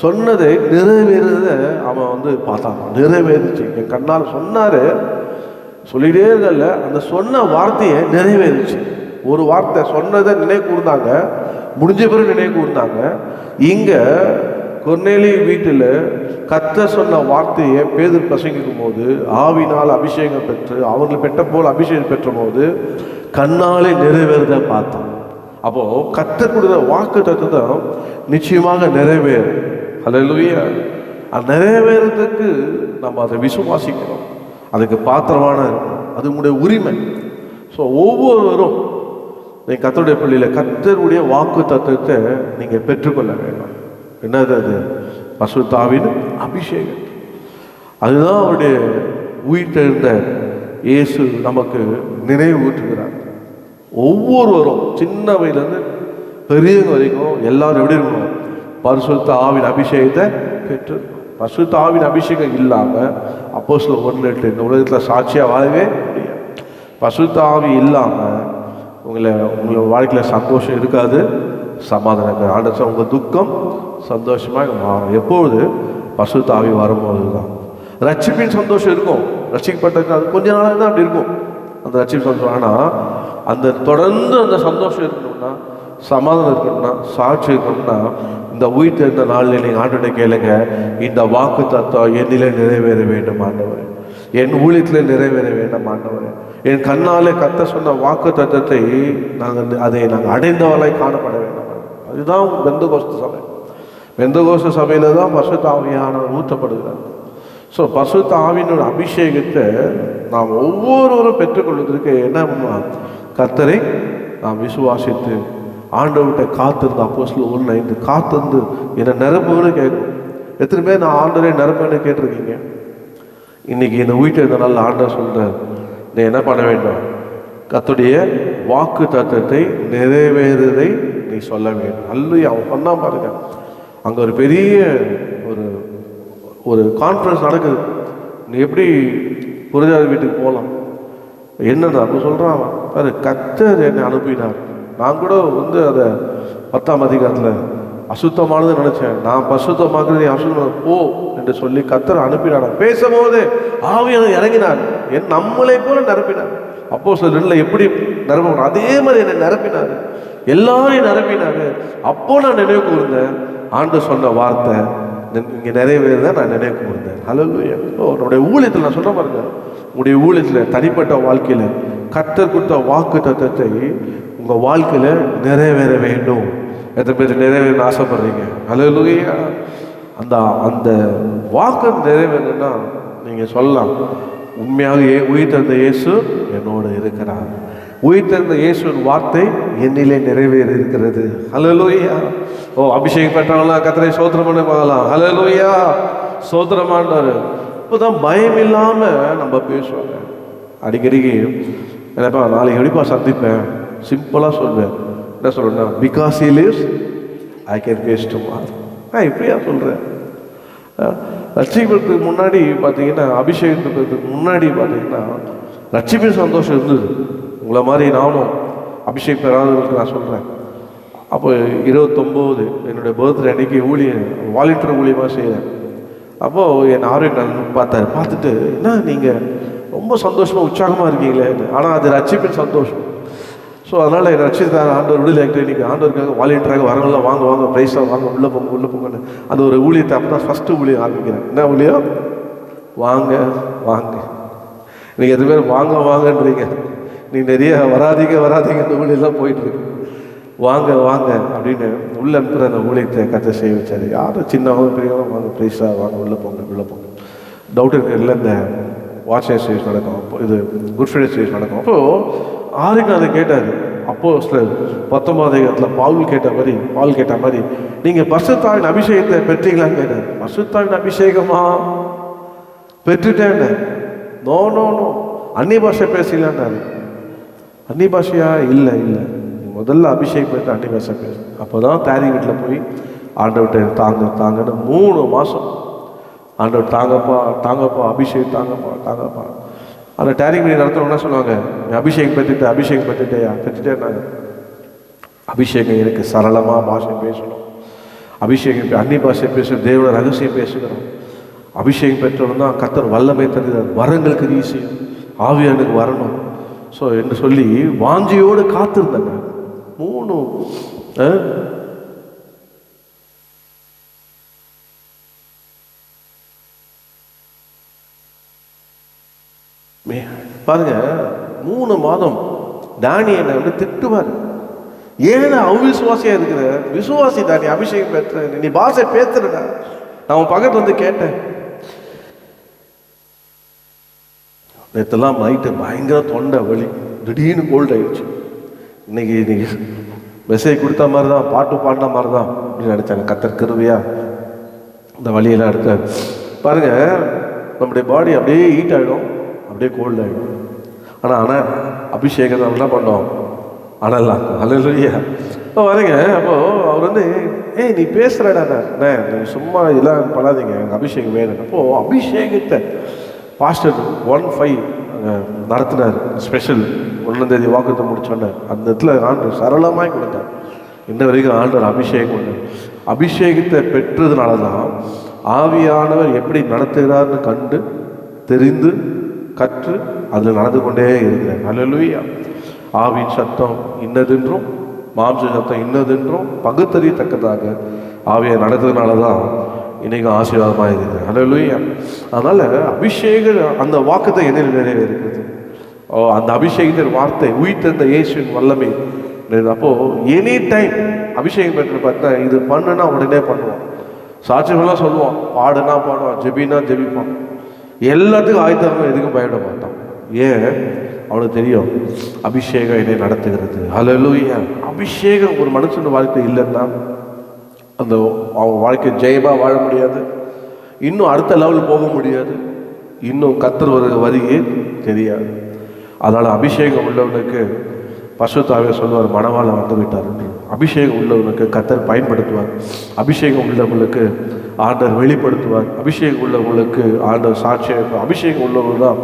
சொன்னதை நிறைவேறத அவன் வந்து பார்த்தான். நிறைவேறிச்சு, என் கண்ணால் சொன்னார், சொல்லிகிட்டே இருக்கல, அந்த சொன்ன வார்த்தையை நிறைவேறிச்சு. ஒரு வார்த்தை சொன்னதை நினைவு கூர்ந்தாங்க, முடிஞ்ச பிறகு நினைவு கூர்ந்தாங்க. இங்கே கொர்நேலி வீட்டில் கர்த்தர் சொன்ன வார்த்தையை பேதுரு பிரசங்கிக்கும் போது ஆவினால் அபிஷேகம் பெற்று அவர்கள் பெற்ற போல் அபிஷேகம் பெற்ற போது கண்ணாலே நிறைவேறத பார்த்தான். அப்போது கர்த்தர் கொடுத்த வாக்கு தத்துவம் நிச்சயமாக நிறைவேறும். ஹல்லேலூயா. அது நிறைவேறதுக்கு நம்ம அதை விசுவாசிக்கணும், அதுக்கு பாத்திரமான இருக்கணும், அது உங்களுடைய உரிமை. ஸோ ஒவ்வொருவரும் நீங்கள் கர்த்தருடைய பள்ளியில் கர்த்தருடைய வாக்கு தத்துவத்தை நீங்கள் பெற்றுக்கொள்ள வேண்டும். என்னது அது? பரிசுத்த ஆவியின் அபிஷேகம். அதுதான் அவருடைய உயிர்த்தெழுந்த இயேசு நமக்கு நினைவு ஊற்றுகிறார். ஒவ்வொருவரும் சின்ன வயதுலேருந்து பெரியவங்க வரைக்கும் எல்லாரும் எப்படி இருக்கணும்? பரிசுத்த ஆவின் அபிஷேகத்தை பெற்று. பரிசுத்த ஆவின் அபிஷேகம் இல்லாமல் அப்போஸ்தலர் 1:8 இந்த உலகத்தில் சாட்சியாக வாழவே முடியாது. பரிசுத்த ஆவி இல்லாமல் உங்கள் வாழ்க்கையில் சந்தோஷம் இருக்காது, சமாதானம் இருக்காது. ஆண்டவர் உங்கள் துக்கம் சந்தோஷமாக மாறும். எப்பொழுது? பரிசுத்த ஆவி வரும்போது தான். ரட்சிப்பின் சந்தோஷம் இருக்கும், ரட்சிக்கப்பட்டதுக்கு அது கொஞ்ச நாளாக தான் அப்படி இருக்கும் அந்த ரட்சிப்பு சந்தோஷம். ஆனால் அந்த தொடர்ந்து அந்த சந்தோஷம் இருக்கணும்னா, சமாதானம் இருக்கணும்னா, சாட்சி இருக்கணும்னா, இந்த உயிர் தெரிந்த நாளில் நீங்கள் ஆண்டவரை கேளுங்க, இந்த வாக்கு தத்துவம் என்னிலே நிறைவேற வேண்டும் ஆண்டவரே, என் ஊழியத்தில் நிறைவேற வேண்டும் ஆண்டவரே, என் கண்ணாலே கர்த்தர் சொன்ன வாக்கு தத்துவத்தை அதை நாங்கள் அடைந்தவர்களாய் காணப்பட வேண்டும். அதுதான் பெந்தகோஸ்து சபை. பெந்தகோஸ்து சபையில் தான் பரிசுத்த ஆவியானவர் ஊற்றப்படுகிறார். ஸோ பரிசுத்த ஆவியினோட அபிஷேகத்தை நாம் ஒவ்வொருவரும் பெற்றுக்கொள்வதற்கு என்ன பண்ணுவோம்? கர்த்தரை நாம் விசுவாசித்து ஆண்டவர்கிட்ட காத்திருந்து, அப்போஸ்தலர் 1:5 காத்திருந்து என்னை நிரப்புன்னு கேட்கும். எத்தனை பேர் நான் ஆண்டவரை நிரப்புன்னு கேட்டிருக்கீங்க? இன்னைக்கு இந்த வீட்டில் இருந்த நாள் ஆண்டவர் சொல்கிறார், நீ என்ன பண்ண வேண்டும்? கர்த்தருடைய வாக்கு தத்தத்தை நிறைவேறுவதை நீ சொல்ல வேண்டும். அல்லையா, அவன் பண்ணா பாருங்க. அங்கே ஒரு பெரிய ஒரு கான்ஃபரன்ஸ் நடக்குது. நீ எப்படி புரிஞ்சாத வீட்டுக்கு போகலாம்? என்னது அப்போ சொல்கிறான் பாரு, கர்த்தர் என்னை அனுப்பினார். நான் கூட அதை 10ஆம் அதிகாரத்தில் அசுத்தமானது நினச்சேன், நான் பசுத்தமாக்குறது அசுத்தம் போ என்று சொல்லி கர்த்தர் அனுப்பினார். பேசும்போது ஆவியானவர் இறங்கினார், நம்மளை போல நிரப்பினார். அப்போஸ்தலர் 2 எப்படி நிரப்பணும் அதே மாதிரி என்னை நிரப்பினார், எல்லாரையும் நிரப்பினார். அப்போ நான் நினைவு கூர்ந்தேன், ஆண்டவர் சொன்ன வார்த்தை இங்கே நிறைவேறதான் நான் நினைவு கூர்ந்தேன். ஹல்லேலூயா. நம்முடைய ஊழியத்தில் நான் சொல்ல பாருங்க, உங்களுடைய ஊழியத்தில் தனிப்பட்ட வாழ்க்கையில் கர்த்தர் கொடுத்த வாக்கு தத்தத்தை உங்கள் வாழ்க்கையில் நிறைவேற வேண்டும். எத்தனை பேர் நிறைவேற ஆசைப்படுறீங்க? ஹல்லேலூயா. அந்த வாக்கு நிறைவேறணும்னா நீங்கள் சொல்லலாம், உண்மையாக உயிர்த்தெழுந்த இயேசு என்னோடு இருக்கிறார். உயிர்த்தெழுந்த இயேசுவின் வார்த்தை என்னிலே நிறைவேற இருக்கிறது. ஹல்லேலூயா. அபிஷேகம் பெற்றவங்களா கர்த்தரை ஸ்தோத்திரம் பண்ணுவாங்களாம். ஹல்லேலூயா. ஸ்தோத்திரமானார். இப்போதான் பயம் இல்லாமல் நம்ம பேசுவாங்க. அடிக்கடிக்கு என்னப்பா நாளைக்கு எப்படிப்பா சந்திப்பேன், சிம்பிளாக சொல்வேன். என்ன சொல்றேன்னா, because he lives I can face tomorrow. நான் இப்படியா சொல்கிறேன். ரட்சிக்கிறதுக்கு முன்னாடி பார்த்தீங்கன்னா, அபிஷேகத்துக்கு முன்னாடி பார்த்தீங்கன்னா ரட்சிப்பின் சந்தோஷம் இருந்தது. உங்களை மாதிரி நானும் அபிஷேக் பெறாதவர்களுக்கு நான் சொல்கிறேன். அப்போ 29 என்னுடைய பர்த்டே அன்னைக்கு வாலண்டியர் ஊழியமாக செய்கிறேன். அப்போது என் ஆரோக்கியம் பார்த்தாரு. பார்த்துட்டு, என்ன நீங்கள் ரொம்ப சந்தோஷமாக உற்சாகமாக இருக்கீங்களே, ஆனால் அது ரட்சிப்பின் சந்தோஷம். ஸோ அதனால் என்னை ரட்சித்தார் ஆண்டவர் விடுதலை ஆகிட்டு இன்றைக்கி ஆண்டவருக்காக வாலண்டியராக வரவங்களாம் வாங்க ப்ரைஸாக வாங்க, உள்ளே போங்கன்னு அந்த ஒரு ஊழியத்தை அப்போ தான் ஃபஸ்ட்டு ஊழியம் ஆரம்பிக்கிறேன். என்ன ஊழியம்? வாங்க நீங்கள் எது பேர் வாங்கன்றீங்க. நீ நிறைய வராதிங்க இந்த ஊழியெல்லாம் போயிட்டுருக்கு. வாங்க அப்படின்னு உள்ளே அனுப்புகிற அந்த ஊழியத்தை கற்று செய்ய வச்சார். யாரும் சின்னவங்க பெரியவங்க வாங்க ப்ரைஸாக வாங்க, உள்ளே போங்க. டவுட் இருக்கிறதுல இந்த வாட்ச் சீரிஸ் நடக்கும், இது குட் ஃப்ரைடே சீரிஸ் நடக்கும். அப்போது ஆருக்கு அதை கேட்டார். அப்போஸ்தலர் 19 பால் கேட்ட மாதிரி நீங்கள் பரிசுத்தாவின் அபிஷேகத்தை பெற்றீங்களான்னு கேட்டார். பரிசுத்தாவின் அபிஷேகமா? பெற்றுட்டேன். நோ அந்நிய பாஷை பேசலான்னாரு. அந்நிய பாஷையா? இல்லை முதல்ல அபிஷேகம் பெற்று அந்நிய பாஷை பேச. அப்போ தான் தாரி வீட்டில் போய் ஆண்டவர்கிட்ட தாங்கன்னு 3 மாதம் ஆண்டவர் தாங்கப்பா அபிஷேக் தாங்கப்பா. அந்த டேரிங் மீட்டிங் நடத்துகிறவங்க சொல்லுவாங்க, அபிஷேகம் பெற்றுட்டேன்னாங்க. அபிஷேகம் எனக்கு சரளமாக பாஷை பேசணும், அபிஷேகம் அந்நிய பாஷை பேசணும், தேவனோட ரகசியம் பேசுகிறோம். அபிஷேகம் பெற்றவன் தான் கர்த்தர் வல்லமை தருகிறார், வரங்களுக்கு ரீசியம் ஆவியானுக்கு வரணும். ஸோ என்று சொல்லி வாஞ்சியோடு காத்திருந்தாங்க. 3 மாதம் தானியனை திட்டுவார். ஏன்னா அவிசுவாசியா இருக்கிற விசுவாசி தானி, அபிஷேகம் பெற்ற நீ பாஷை பேத்துறடா. நான் உன் பக்கத்து கேட்டேன். நேற்றெல்லாம் நைட்டு பயங்கர தொண்டை வலி, திடீர்னு கோல்ட் ஆயிடுச்சு. இன்னைக்கு மெசேஜ் கொடுத்த மாதிரி தான், பாட்டு பாடின மாதிரி தான் அப்படின்னு நினச்சாங்க. கர்த்தர் கிருபையா இந்த வழியெல்லாம் எடுத்தார். பாருங்க, நம்முடைய பாடி அப்படியே ஹீட் ஆகிடும், அப்படியே கோல்ட் ஆகிடும். ஆனால் அபிஷேகத்தை என்ன பண்ணோம்? அனலாம் அல்லேலூயா. இப்போ வரீங்க. அப்போது அவர் நீ பேசுகிறடா, நீ சும்மா இதெல்லாம் பண்ணாதீங்க, எனக்கு அபிஷேகம் வேணும். அப்போது அபிஷேகத்தை பாஸ்டர் 1-5 நடத்தினார். ஸ்பெஷல் 1ஆம் தேதி வாக்குத்தை முடிச்சோன்னே அந்த இடத்துல ஆண்டவர் சரளமாக கொடுத்தார். இன்ன வரைக்கும் ஆண்டவர் அபிஷேகம் கொண்டார். அபிஷேகத்தை பெற்றதுனால தான் ஆவியானவர் எப்படி நடத்துகிறார்னு கண்டு தெரிந்து கற்று அதில் நடந்து கொண்டே இருக்கிறார். அல்லேலூயா. ஆவியின் சத்தம் இன்னதென்றும் மாம்ச சத்தம் இன்னதென்றும் பகுத்தறியத்தக்கதாக ஆவியை நடத்துறதுனால தான் இன்றைக்கும் ஆசீர்வாதமாக இருக்குது. அல்லேலூயா. அதனால் அபிஷேக அந்த வாக்குத்தை என்னில் நிறைவேறுகிறது. அந்த அபிஷேகத்தின் வார்த்தை உயிர்த்தெழுந்த இயேசுவின் வல்லமை. அப்போது எனி டைம் அபிஷேகம் பெற்று பார்த்தா இது பண்ணுனா உடனே பண்ணுவான். சாட்சிகள்லாம் சொல்லுவான், பாடுனா பாடுவான், ஜெபினா ஜெபிப்பான். எல்லாத்துக்கும் ஆயத்தமாக எதுக்கும் பயப்பட மாட்டான். ஏன்? அவனுக்கு தெரியும் அபிஷேகம் என்னை நடத்துகிறது. ஹல்லேலூயா. அபிஷேகம் ஒரு மனுஷன் வாழ்க்கை இல்லைன்னா அந்த அவன் வாழ்க்கை ஜெயமாக வாழ முடியாது, இன்னும் அடுத்த லெவல் போக முடியாது, இன்னும் கர்த்தர் ஒரு வரியே தெரியாது. அதனால் அபிஷேகம் உள்ளவனுக்கு பசுத்தாவே சொல்லுவார், மணவாள வந்து விட்டார் என்று. அபிஷேகம் உள்ளவனுக்கு கர்த்தர் பயன்படுத்துவார். அபிஷேகம் உள்ளவங்களுக்கு ஆண்டவர் வெளிப்படுத்துவார். அபிஷேகம் உள்ளவங்களுக்கு ஆண்டவர் சாட்சியம். அபிஷேகம் உள்ளவங்க தான்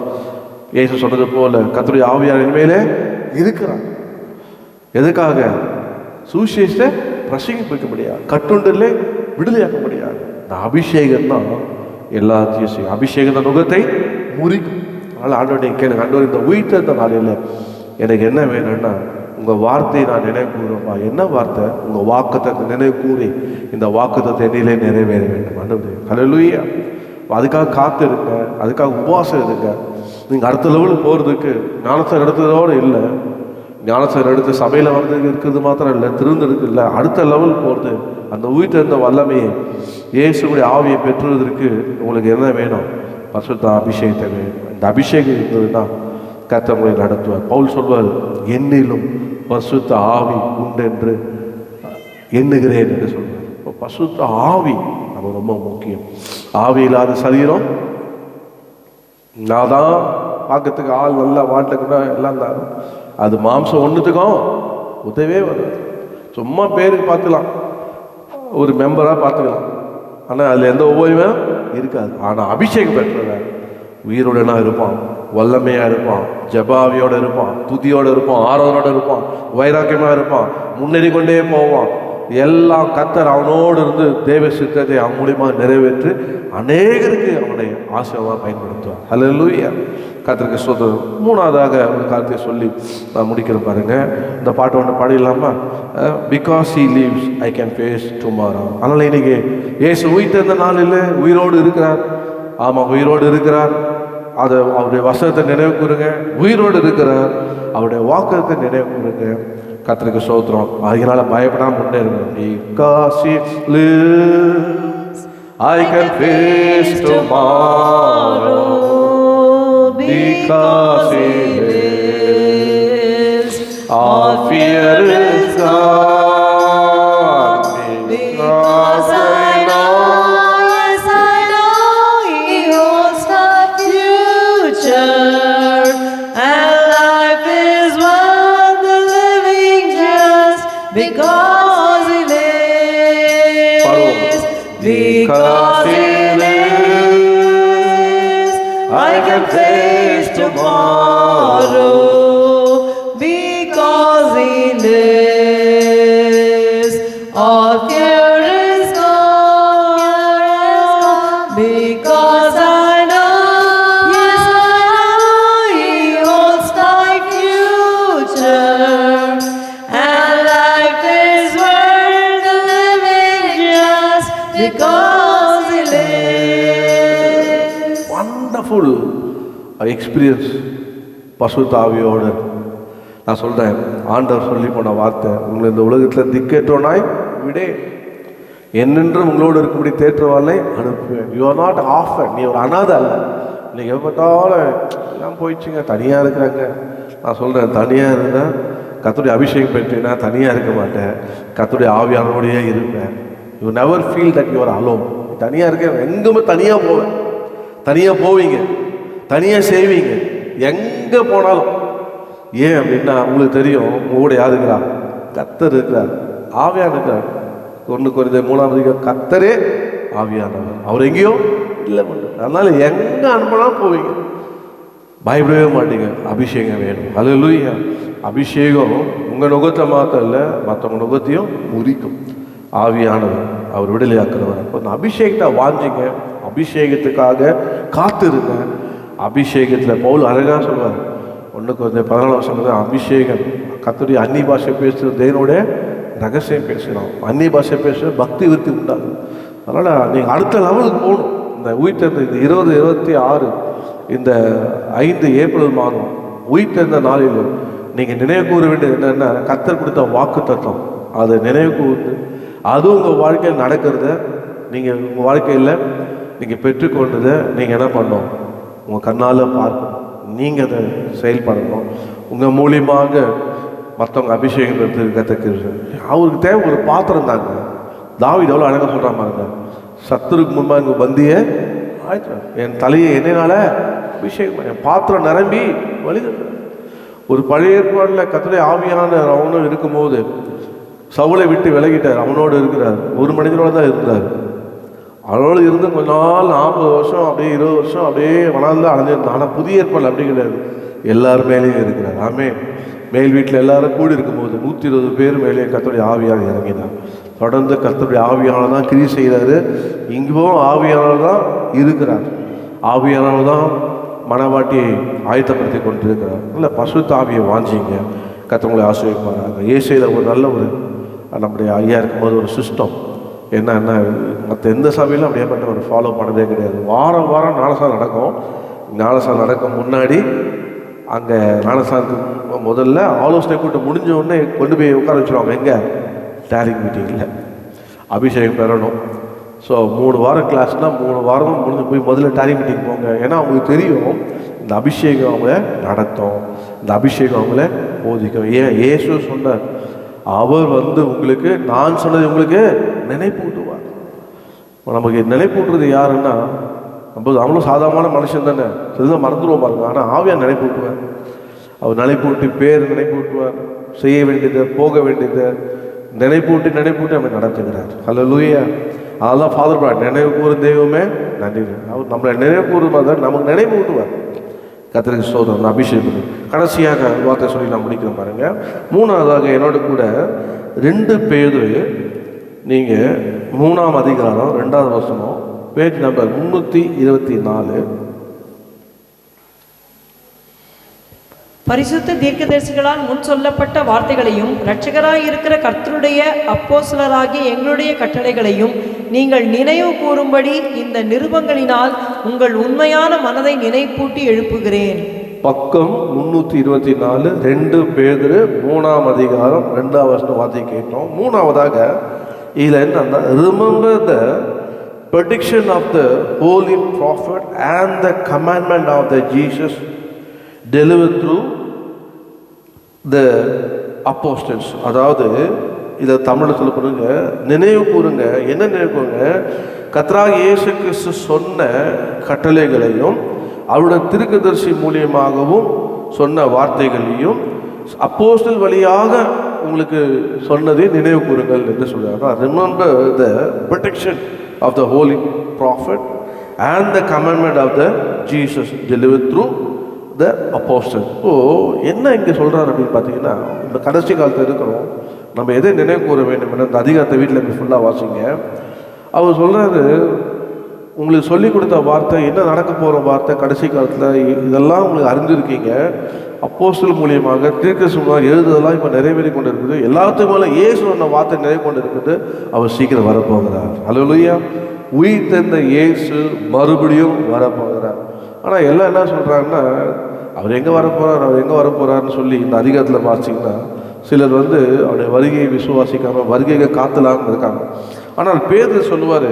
இயேசு சொன்னது போல கர்த்தருடைய ஆவியாரின் மேலே இருக்கிறார். எதுக்காக? சுவிசேஷத்தை பிரசங்கிக்க முடியாது, கட்டுண்டலே விடுதலையாக்க முடியாது. இந்த அபிஷேகம் தான் எல்லாத்தையும் செய்யும். அபிஷேகம் தான் நுகத்தை முறிக்கும். அதனால் ஆண்டவரை கேளுங்க, ஆண்டவர் இந்த உயிர்த்த நாளில் எனக்கு என்ன வேணும்னா உங்கள் வார்த்தையை நான் நினைவு கூறுவேன்ப்பா. என்ன வார்த்தை? உங்கள் வாக்குத்தத்தை நினைவு கூறி இந்த வாக்குத்தத்தை என்னிலே நிறைவேற வேண்டும் ஆண்டவரே. ஹல்லேலூயா. அதுக்காக காத்து இருங்க, அதுக்காக உபவாசம் இருங்க. நீங்கள் அடுத்த லெவலுக்கு போகிறதுக்கு ஞானஸ்தானம் எடுத்ததோடு இல்லை, ஞானஸ்தானம் எடுத்து சபையில் வந்து இருக்கிறது மாத்திரம் இல்லை, திருந்திருக்கு இல்லை, அடுத்த லெவல் போகிறது அந்த உயிர்த்தெழுந்த வல்லமையை இயேசுடைய ஆவியை பெற்றுவதற்கு உங்களுக்கு என்ன வேணும்? பரிசுத்த அபிஷேகத்தை வேணும். இந்த அபிஷேகம் இருந்ததுன்னா கர்த்தர் உங்களை நடத்துவார். பவுல் சொல்வார், என்னிலும் பரிசுத்த ஆவி உண்டென்று எண்ணுகிறேன் என்று சொல்வார். இப்போ பரிசுத்த ஆவி நம்ம ரொம்ப முக்கியம். ஆவி இல்லாத சரீரம் நான் தான் பார்க்கறதுக்கு ஆள் நல்லா வாட்டக்கூட எல்லாம் தான், அது மாம்சம் ஒன்றுத்துக்கும் உதவே வராது. சும்மா பேருக்கு பார்த்துக்கலாம், ஒரு மெம்பராக பார்த்துக்கலாம், ஆனால் அதில் எந்த உபயோகமே இருக்காது. ஆனால் அபிஷேகம் பெற்றவன் உயிரோடனா இருப்பான், வல்லமையாக இருப்பான், ஜபாவியோடு இருப்பான், துதியோடு இருப்பான், ஆராதனோடு இருப்பான், வைராக்கியமாக இருப்பான், முன்னேறி கொண்டே போவான். எல்லாம் கர்த்தர் அவனோடு இருந்து தேவ சித்தத்தை அவன் மூலியமாக நிறைவேற்றி அநேகருக்கு அவனை ஆசீர்வாதமாக பயன்படுத்துவான். ஹல்லேலூயா. கர்த்தருக்கு ஸ்தோத்திரம். மூணாவதாக ஒரு காரியத்தை சொல்லி நான் முடிக்கிறேன் பாருங்க. இந்த பாட்டு ஒன்று பாடிடலாமா? Because he lives I can face tomorrow. அதனால் இன்னைக்கு இயேசு உயிர்த்தெழுந்த நாளில் உயிரோடு இருக்கிறார். ஆமாம், உயிரோடு இருக்கிறார். அதை அவருடைய வசனத்தை நினைவு கூறுங்க. உயிரோடு இருக்கிறார், அவருடைய வாக்குத்தை நினைவு கூறுங்க. கர்த்தருக்கு ஸ்தோத்திரம். அதனால பயப்படாம முன்னேறுங்க. Because he lives, I can face tomorrow. Because he lives, all fear is gone. Because I know, yes I know, He holds the future, and life is worth the living just because He lives. Because He lives, I can face tomorrow. Because He lives, all fear is gone. Because I know, yes I know, He holds thy future, and life is worth the living just because He lives. Wonderful experience பசுத்த ஆவியோடு. நான் சொல்கிறேன், ஆண்டவர் சொல்லி போன வார்த்தை, உங்களை இந்த உலகத்தில் திக்கேற்றோனாய் விடே, என்னென்றும் உங்களோடு இருக்கும்படி தேற்றவாளை அனுப்புவேன். You are not orphan. நீ ஒரு அனாதை அல்ல. நீங்கள் எப்போ பார்த்தாலும் எல்லாம் போயிடுச்சுங்க, தனியாக இருக்கிறாங்க. நான் சொல்கிறேன், தனியாக இருந்தால் கர்த்தருடைய அபிஷேகம் பெற்றீங்கன்னா தனியாக இருக்க மாட்டேன், கர்த்தருடைய ஆவியானோடையே இருப்பேன். You never feel that you are alone. தனியாக இருக்க, எங்குமே தனியாக போவேன், தனியாக போவீங்க, தனியாக செய்வீங்க, எங்கே போனாலும். ஏன் அப்படின்னா உங்களுக்கு தெரியும், உங்களோட யார் இருக்கிறார்? கர்த்தர் இருக்கிறார், ஆவியானவர் இருக்கிறார். 1 கொரிந்தியர் 3 கர்த்தரே ஆவியானவர், அவர் எங்கேயோ இல்லை பண்ணுறார். அதனால எங்கே அனுப்பினாலும் போவீங்க, பயப்படவே மாட்டீங்க. அபிஷேகம் வேணும். ஹல்லேலூயா. அபிஷேகம் உங்கள் நுகத்தை மாத்திரம் இல்லை, மற்றவங்க நுகத்தையும் முறிக்கும். ஆவியானவர் அவர் விடுதலையாக்குறவர். அப்போ இந்த அபிஷேகத்தை வாஞ்சிங்க, அபிஷேகத்துக்காக காத்திருங்க. அபிஷேகத்தில் பவுல் அழகாக சொல்வார், 1 கொரிந்தியர் 14 அபிஷேகம் கர்த்தருடைய அந்நிய பாஷை பேசுகிற தேவனுடைய ரகசியம் பேசணும். அந்நிய பாஷை பேசுகிற பக்தி விருத்தி உண்டாகும். அதனால் நீங்கள் அடுத்த லெவலுக்கு போகணும். இந்த உயிர்த்தெழுந்த இந்த 2026 இந்த 5 ஏப்ரல் மாதம் உயிர்த்தெழுந்த நாளில் நீங்கள் நினைவு கூற வேண்டியது என்னென்னா, கர்த்தர் கொடுத்த வாக்கு தத்துவம் அதை நினைவு கூர்ந்து அது உங்கள் வாழ்க்கையில் நடக்கிறத, நீங்கள் உங்கள் வாழ்க்கையில் நீங்கள் பெற்றுக்கொண்டதை நீங்கள் என்ன பண்ணணும்? உங்கள் கண்ணால் பார்க்கணும், நீங்கள் அதை செயல்படணும். உங்கள் மூலியமாக மற்றவங்க அபிஷேகம் பெற்று கற்றுக்கிறது. அவருக்கு தேவை ஒரு பாத்திரம் தாங்க. தாவீது எவ்வளோ அழகாக சொல்கிற பாருங்க, சத்துருக்கு முன்பாக இங்கே பந்திய ஆயிடுச்சு, என் தலையை என்னைனால அபிஷேகம், என் பாத்திரம் நிரம்பி வழிகிறது. ஒரு பழைய ஏற்பாடில் கர்த்தருடைய ஆவியான அவனும் இருக்கும்போது சவுலை விட்டு விலகிட்டார், அவனோடு இருக்கிறார், ஒரு மனிதனோடு தான் இருந்தார். அவனோடு இருந்து கொஞ்ச நாள் 40 வருஷம் அப்படியே 20 வருஷம் அப்படியே வளர்ந்து அடைஞ்சிருந்தான். ஆனால் புதிய ஏற்பாடு அப்படி கிடையாது, எல்லாரும் மேலேயும் இருக்கிறார். ஆமே, மேல் வீட்டில் எல்லாரும் கூடி இருக்கும்போது 120 பேர் மேலே கர்த்தருடைய ஆவியாக இறங்கினார். தொடர்ந்து கர்த்தருடைய ஆவியானவர் தான் கிரியை செய்கிறாரு. இங்கும் ஆவியானவர் தான் இருக்கிறார். ஆவியானவர் தான் மனவாட்டியை ஆயத்தப்படுத்தி கொண்டிருக்கிறார். இல்லை, பசுத்த ஆவியை வாஞ்சிங்க, கர்த்தர் ஆசீர்வதிப்பாராக. ஏசையில் ஒரு நல்ல ஒரு நம்முடைய ஐயா இருக்கும்போது ஒரு சிஸ்டம் என்ன மற்ற எந்த சபையிலும் அப்படியேப்பட்ட ஒரு ஃபாலோ பண்ணதே கிடையாது. வாரம் வாரம் ஞானசாரம் நடக்கும். ஞானசாரம் நடக்கும் முன்னாடி அங்கே ஞானசாரத்துக்கு முதல்ல ஆலோசனை கூட்டம் முடிஞ்ச உடனே கொண்டு போய் உட்கார வச்சுருவாங்க. எங்கே? டேரிங் மீட்டிங்கில் அபிஷேகம் பெறணும். ஸோ 3 வாரம் கிளாஸ்னால் 3 வாரமும் முடிஞ்சு போய் முதல்ல டேரிங் மீட்டிங் போங்க. ஏன்னா அவங்களுக்கு தெரியும் இந்த அபிஷேகம் அவங்கள நடத்தும், இந்த அபிஷேகம் அவங்கள போதிக்கும். ஏன் இயேசு சொன்னார், அவர் உங்களுக்கு நான் சொன்னது உங்களுக்கு நினைப்பூட்டுவார். நமக்கு நினைப்பூட்டுறது யாருன்னா, நம்மளும் சாதாரணமான மனுஷன் தானே, சரிதான் மறந்துடுவோம் பாருங்க. ஆனால் ஆவியாக நினைப்பூட்டுவார். அவர் நினைப்பூட்டி பேர் நினைப்பூட்டுவார், செய்ய வேண்டியதை போக வேண்டியதை நினைப்பூட்டி அவன் நடத்துகிறார். ஹல்லேலூயா. அதெல்லாம் ஃபாதர் பாட் நினைவு கூறும் தெய்வமே நன்றி. அவர் நம்மளை நினைவு கூறும் நமக்கு நினைவு ஊட்டுவார். கர்த்தருக்கு ஸ்தோத்திரம். அபிஷேகம். கடைசியாக வார்த்தை சொல்லி நான் முடிக்கிறேன் பாருங்க. 3ஆவதாக என்னோட கூட 2 பேதுரு, நீங்கள் 3ஆம் அதிகாரம் 2வது வசனம், பேஜ் நம்பர் 324. பரிசுத்த தீர்க்கதரிசிகளால் முன் சொல்லப்பட்ட வார்த்தைகளையும் இரட்சகராய் இருக்கிற கர்த்தருடைய அப்போஸ்தலராகிய எங்களுடைய கட்டளைகளையும் நீங்கள் நினைவு கூறும்படி இந்த நிருபங்களினால் உங்கள் உண்மையான மனதை நினைப்பூட்டி எழுப்புகிறேன். பக்கம் 324, 2 பேதுரு 3ஆம் அதிகாரம் 2வது வசனம் வார்த்தை கேட்டோம். 3ஆவதாக இதில் என்னன்னா, remember the prediction of the holy prophet and the commandment of the Jesus delivered through the apostles. அதாவது இதை தமிழில் சொல்ல போடுங்க, நினைவு கூறுங்க. என்ன நினைவு கூறுங்க? கர்த்தராகிய இயேசு கிறிஸ்து சொன்ன கட்டளைகளையும் அவருடைய தீர்க்கதரிசி மூலியமாகவும் சொன்ன வார்த்தைகளையும் அப்போஸ்தலர் வழியாக உங்களுக்கு சொன்னதை நினைவு கூறுங்கள் என்று சொல்றாங்க. Remember the protection of the holy prophet and the commandment of the Jesus delivered through the apostles. So என்ன இங்கே சொல்கிறார் அப்படின்னு பார்த்தீங்கன்னா, இந்த கடைசி காலத்தில் இருக்கிறோம், நம்ம எதை நினைவு கூற வேண்டும் என்ற இந்த அதிகாரத்தை வீட்டில் போய் ஃபுல்லாக வாசிங்க. அவர் சொல்கிறாரு, உங்களுக்கு சொல்லிக் கொடுத்த வார்த்தை என்ன நடக்க போகிற வார்த்தை கடைசி காலத்தில், இதெல்லாம் உங்களுக்கு அறிந்திருக்கீங்க. அப்போஸ்தலர் மூலியமாக தீர்க்கதரிசிகளால் எழுதுதெல்லாம் இப்போ நிறைவேறி கொண்டு இருக்குது. எல்லாத்துக்கும் மேலே இயேசு சொன்ன வார்த்தை நிறைவு கொண்டு இருக்குது. அவர் சீக்கிரம் வரப்போகிறார். ஹல்லேலூயா. உயிர்த்தெழுந்த இயேசு மறுபடியும் வரப்போகிறார். ஆனால் எல்லாம் என்ன சொல்கிறாங்கன்னா, அவர் எங்கே வரப்போகிறார்னு சொல்லி இந்த அதிகாரத்தில் வாசிங்கன்னா, சிலர் அவருடைய வருகையை விசுவாசிக்காமல் வருகையை காத்தலாம்னு இருக்காங்க. ஆனால் பேதுரு சொல்லுவார்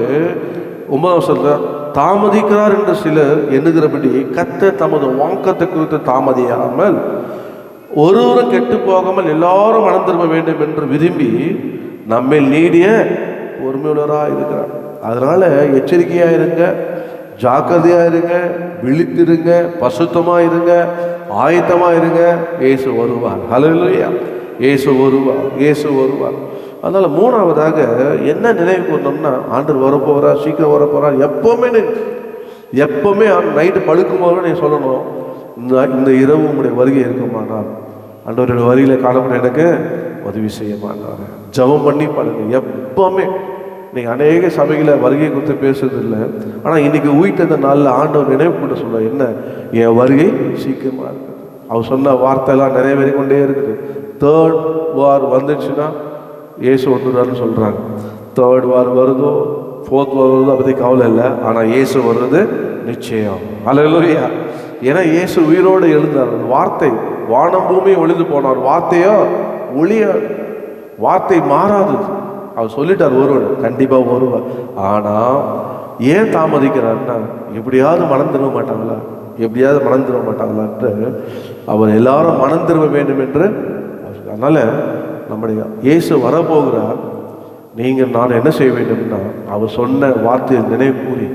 9ஆம் வசனத்தில், தாமதிக்கிறார் என்று சிலர் எண்ணுகிறபடி கர்த்தர் தமது வாக்கத்தை குறித்து தாமதியாமல் ஒருவரும் கெட்டு போகாமல் எல்லாரும் மனம் திரும்ப வேண்டும் என்று விரும்பி நம்மை நீடிய பொறுமையுள்ளவராக இருக்கிறார். அதனால எச்சரிக்கையாக இருங்க, ஜாக்கிரதையாக இருங்க, விழித்திருங்க, பசுத்தமாக இருங்க, ஆயத்தமாக இருங்க. இயேசு வருவார். ஹல்லேலூயா. இயேசு வருவார். அதனால் 3ஆவதாக என்ன நினைவு கூறணும்னா, ஆண்டவர் வரப்போகிறார், சீக்கிரம் வரப்போகிறார். எப்போவுமே நைட்டு படுக்கும்போது நீ சொல்லணும், இந்த இரவு உங்களுடைய வருகை இருக்குமானால் ஆண்டவருடைய வருகையில் காணப்பட எனக்கு உதவி செய்யமானார். ஜெபம் பண்ணி பாருங்க. எப்போவுமே நீங்கள் அநேக சபைகளை வருகை குறித்து பேசுறது இல்லை, ஆனால் இன்னைக்கு உயிர்த்த நாளில் ஆண்டவர் நினைவு கூட்ட சொல்ல, என்ன என் வருகை சீக்கிரமாக இருக்குது. அவர் சொன்ன வார்த்தையெல்லாம் நிறைவேறி கொண்டே இருக்குது. 3rd வார் வந்துச்சுன்னா இயேசு வந்துடுறாருன்னு சொல்கிறாங்க. 3rd வார் வருதோ 4th வார் வருதோ அதை பற்றி கவலை இல்லை, ஆனால் இயேசு வருது நிச்சயம். ஹல்லேலூயா. ஏன்னா இயேசு உயிரோடு எழுந்தார். வார்த்தை வானம் பூமி ஒளிந்து போனார், வார்த்தையோ வார்த்தை மாறாது. அவர் சொல்லிட்டார் ஒருவர் கண்டிப்பாக வருவார். ஆனால் ஏன் தாமதிக்கிறாருன்னா, எப்படியாவது மனம் திரும்ப மாட்டாங்களா, எப்படியாவது மனம் திரும்ப மாட்டாங்களான்ட்டு அவர் எல்லாரும் மனம் திரும்ப வேண்டும் என்று. அதனால் நம்முடைய இயேசு வரப்போகிறார். நீங்கள் நான் என்ன செய்ய வேண்டும்னா, அவர் சொன்ன வார்த்தையை நினைவு கூறி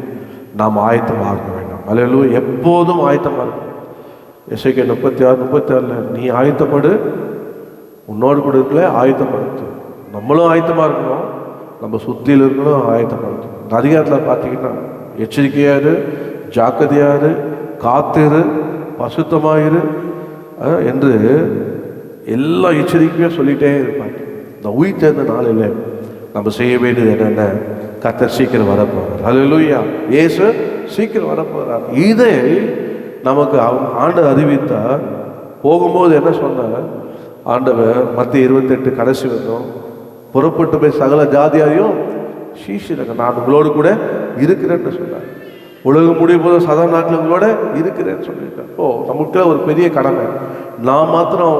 நாம் ஆயத்தமாக இருக்க வேண்டும். அல்லேலூயா. எப்போதும் ஆயத்தமாக இருக்கும். எசேக்கியேல் 36:36 நீ ஆயத்தப்படு, உன்னோடு கூட இருக்கல ஆயத்தப்படுத்து. நம்மளும் ஆயத்தமாக இருக்கணும், நம்ம சுற்றியில் இருக்கணும் ஆயத்தப்படுத்தணும். இந்த அதிகாரத்தில் பார்த்தீங்கன்னா எச்சரிக்கையாரு, ஜாக்கிரதையாரு, காத்திரு, பசுத்தமாயிரு என்று எல்லா எச்சரிக்கையும் சொல்லிகிட்டே இருப்பாங்க. இந்த உயிர்த்தெழுந்த நாளில் நம்ம செய்ய வேண்டியது என்னென்ன? கர்த்தர் சீக்கிரம் வரப்போகிறார். அல்லேலூயா. இயேசு சீக்கிரம் வரப்போகிறார். இதை நமக்கு ஆண்டவர் அறிவித்தார். போகும்போது என்ன சொன்னார் ஆண்டவர்? மத்திய 28 கடைசி வந்தோம், புறப்பட்டு போய் சகல ஜாதியாரையும் சீஷிருங்க, நான் உங்களோடு கூட இருக்கிறேன்னு சொன்னார். உலகம் முடியும் போது சதா நாட்கள் உங்களோட இருக்கிறேன்னு சொல்லியிருக்கார். நமக்கு ஒரு பெரிய கடமை. நான் மாத்திரம்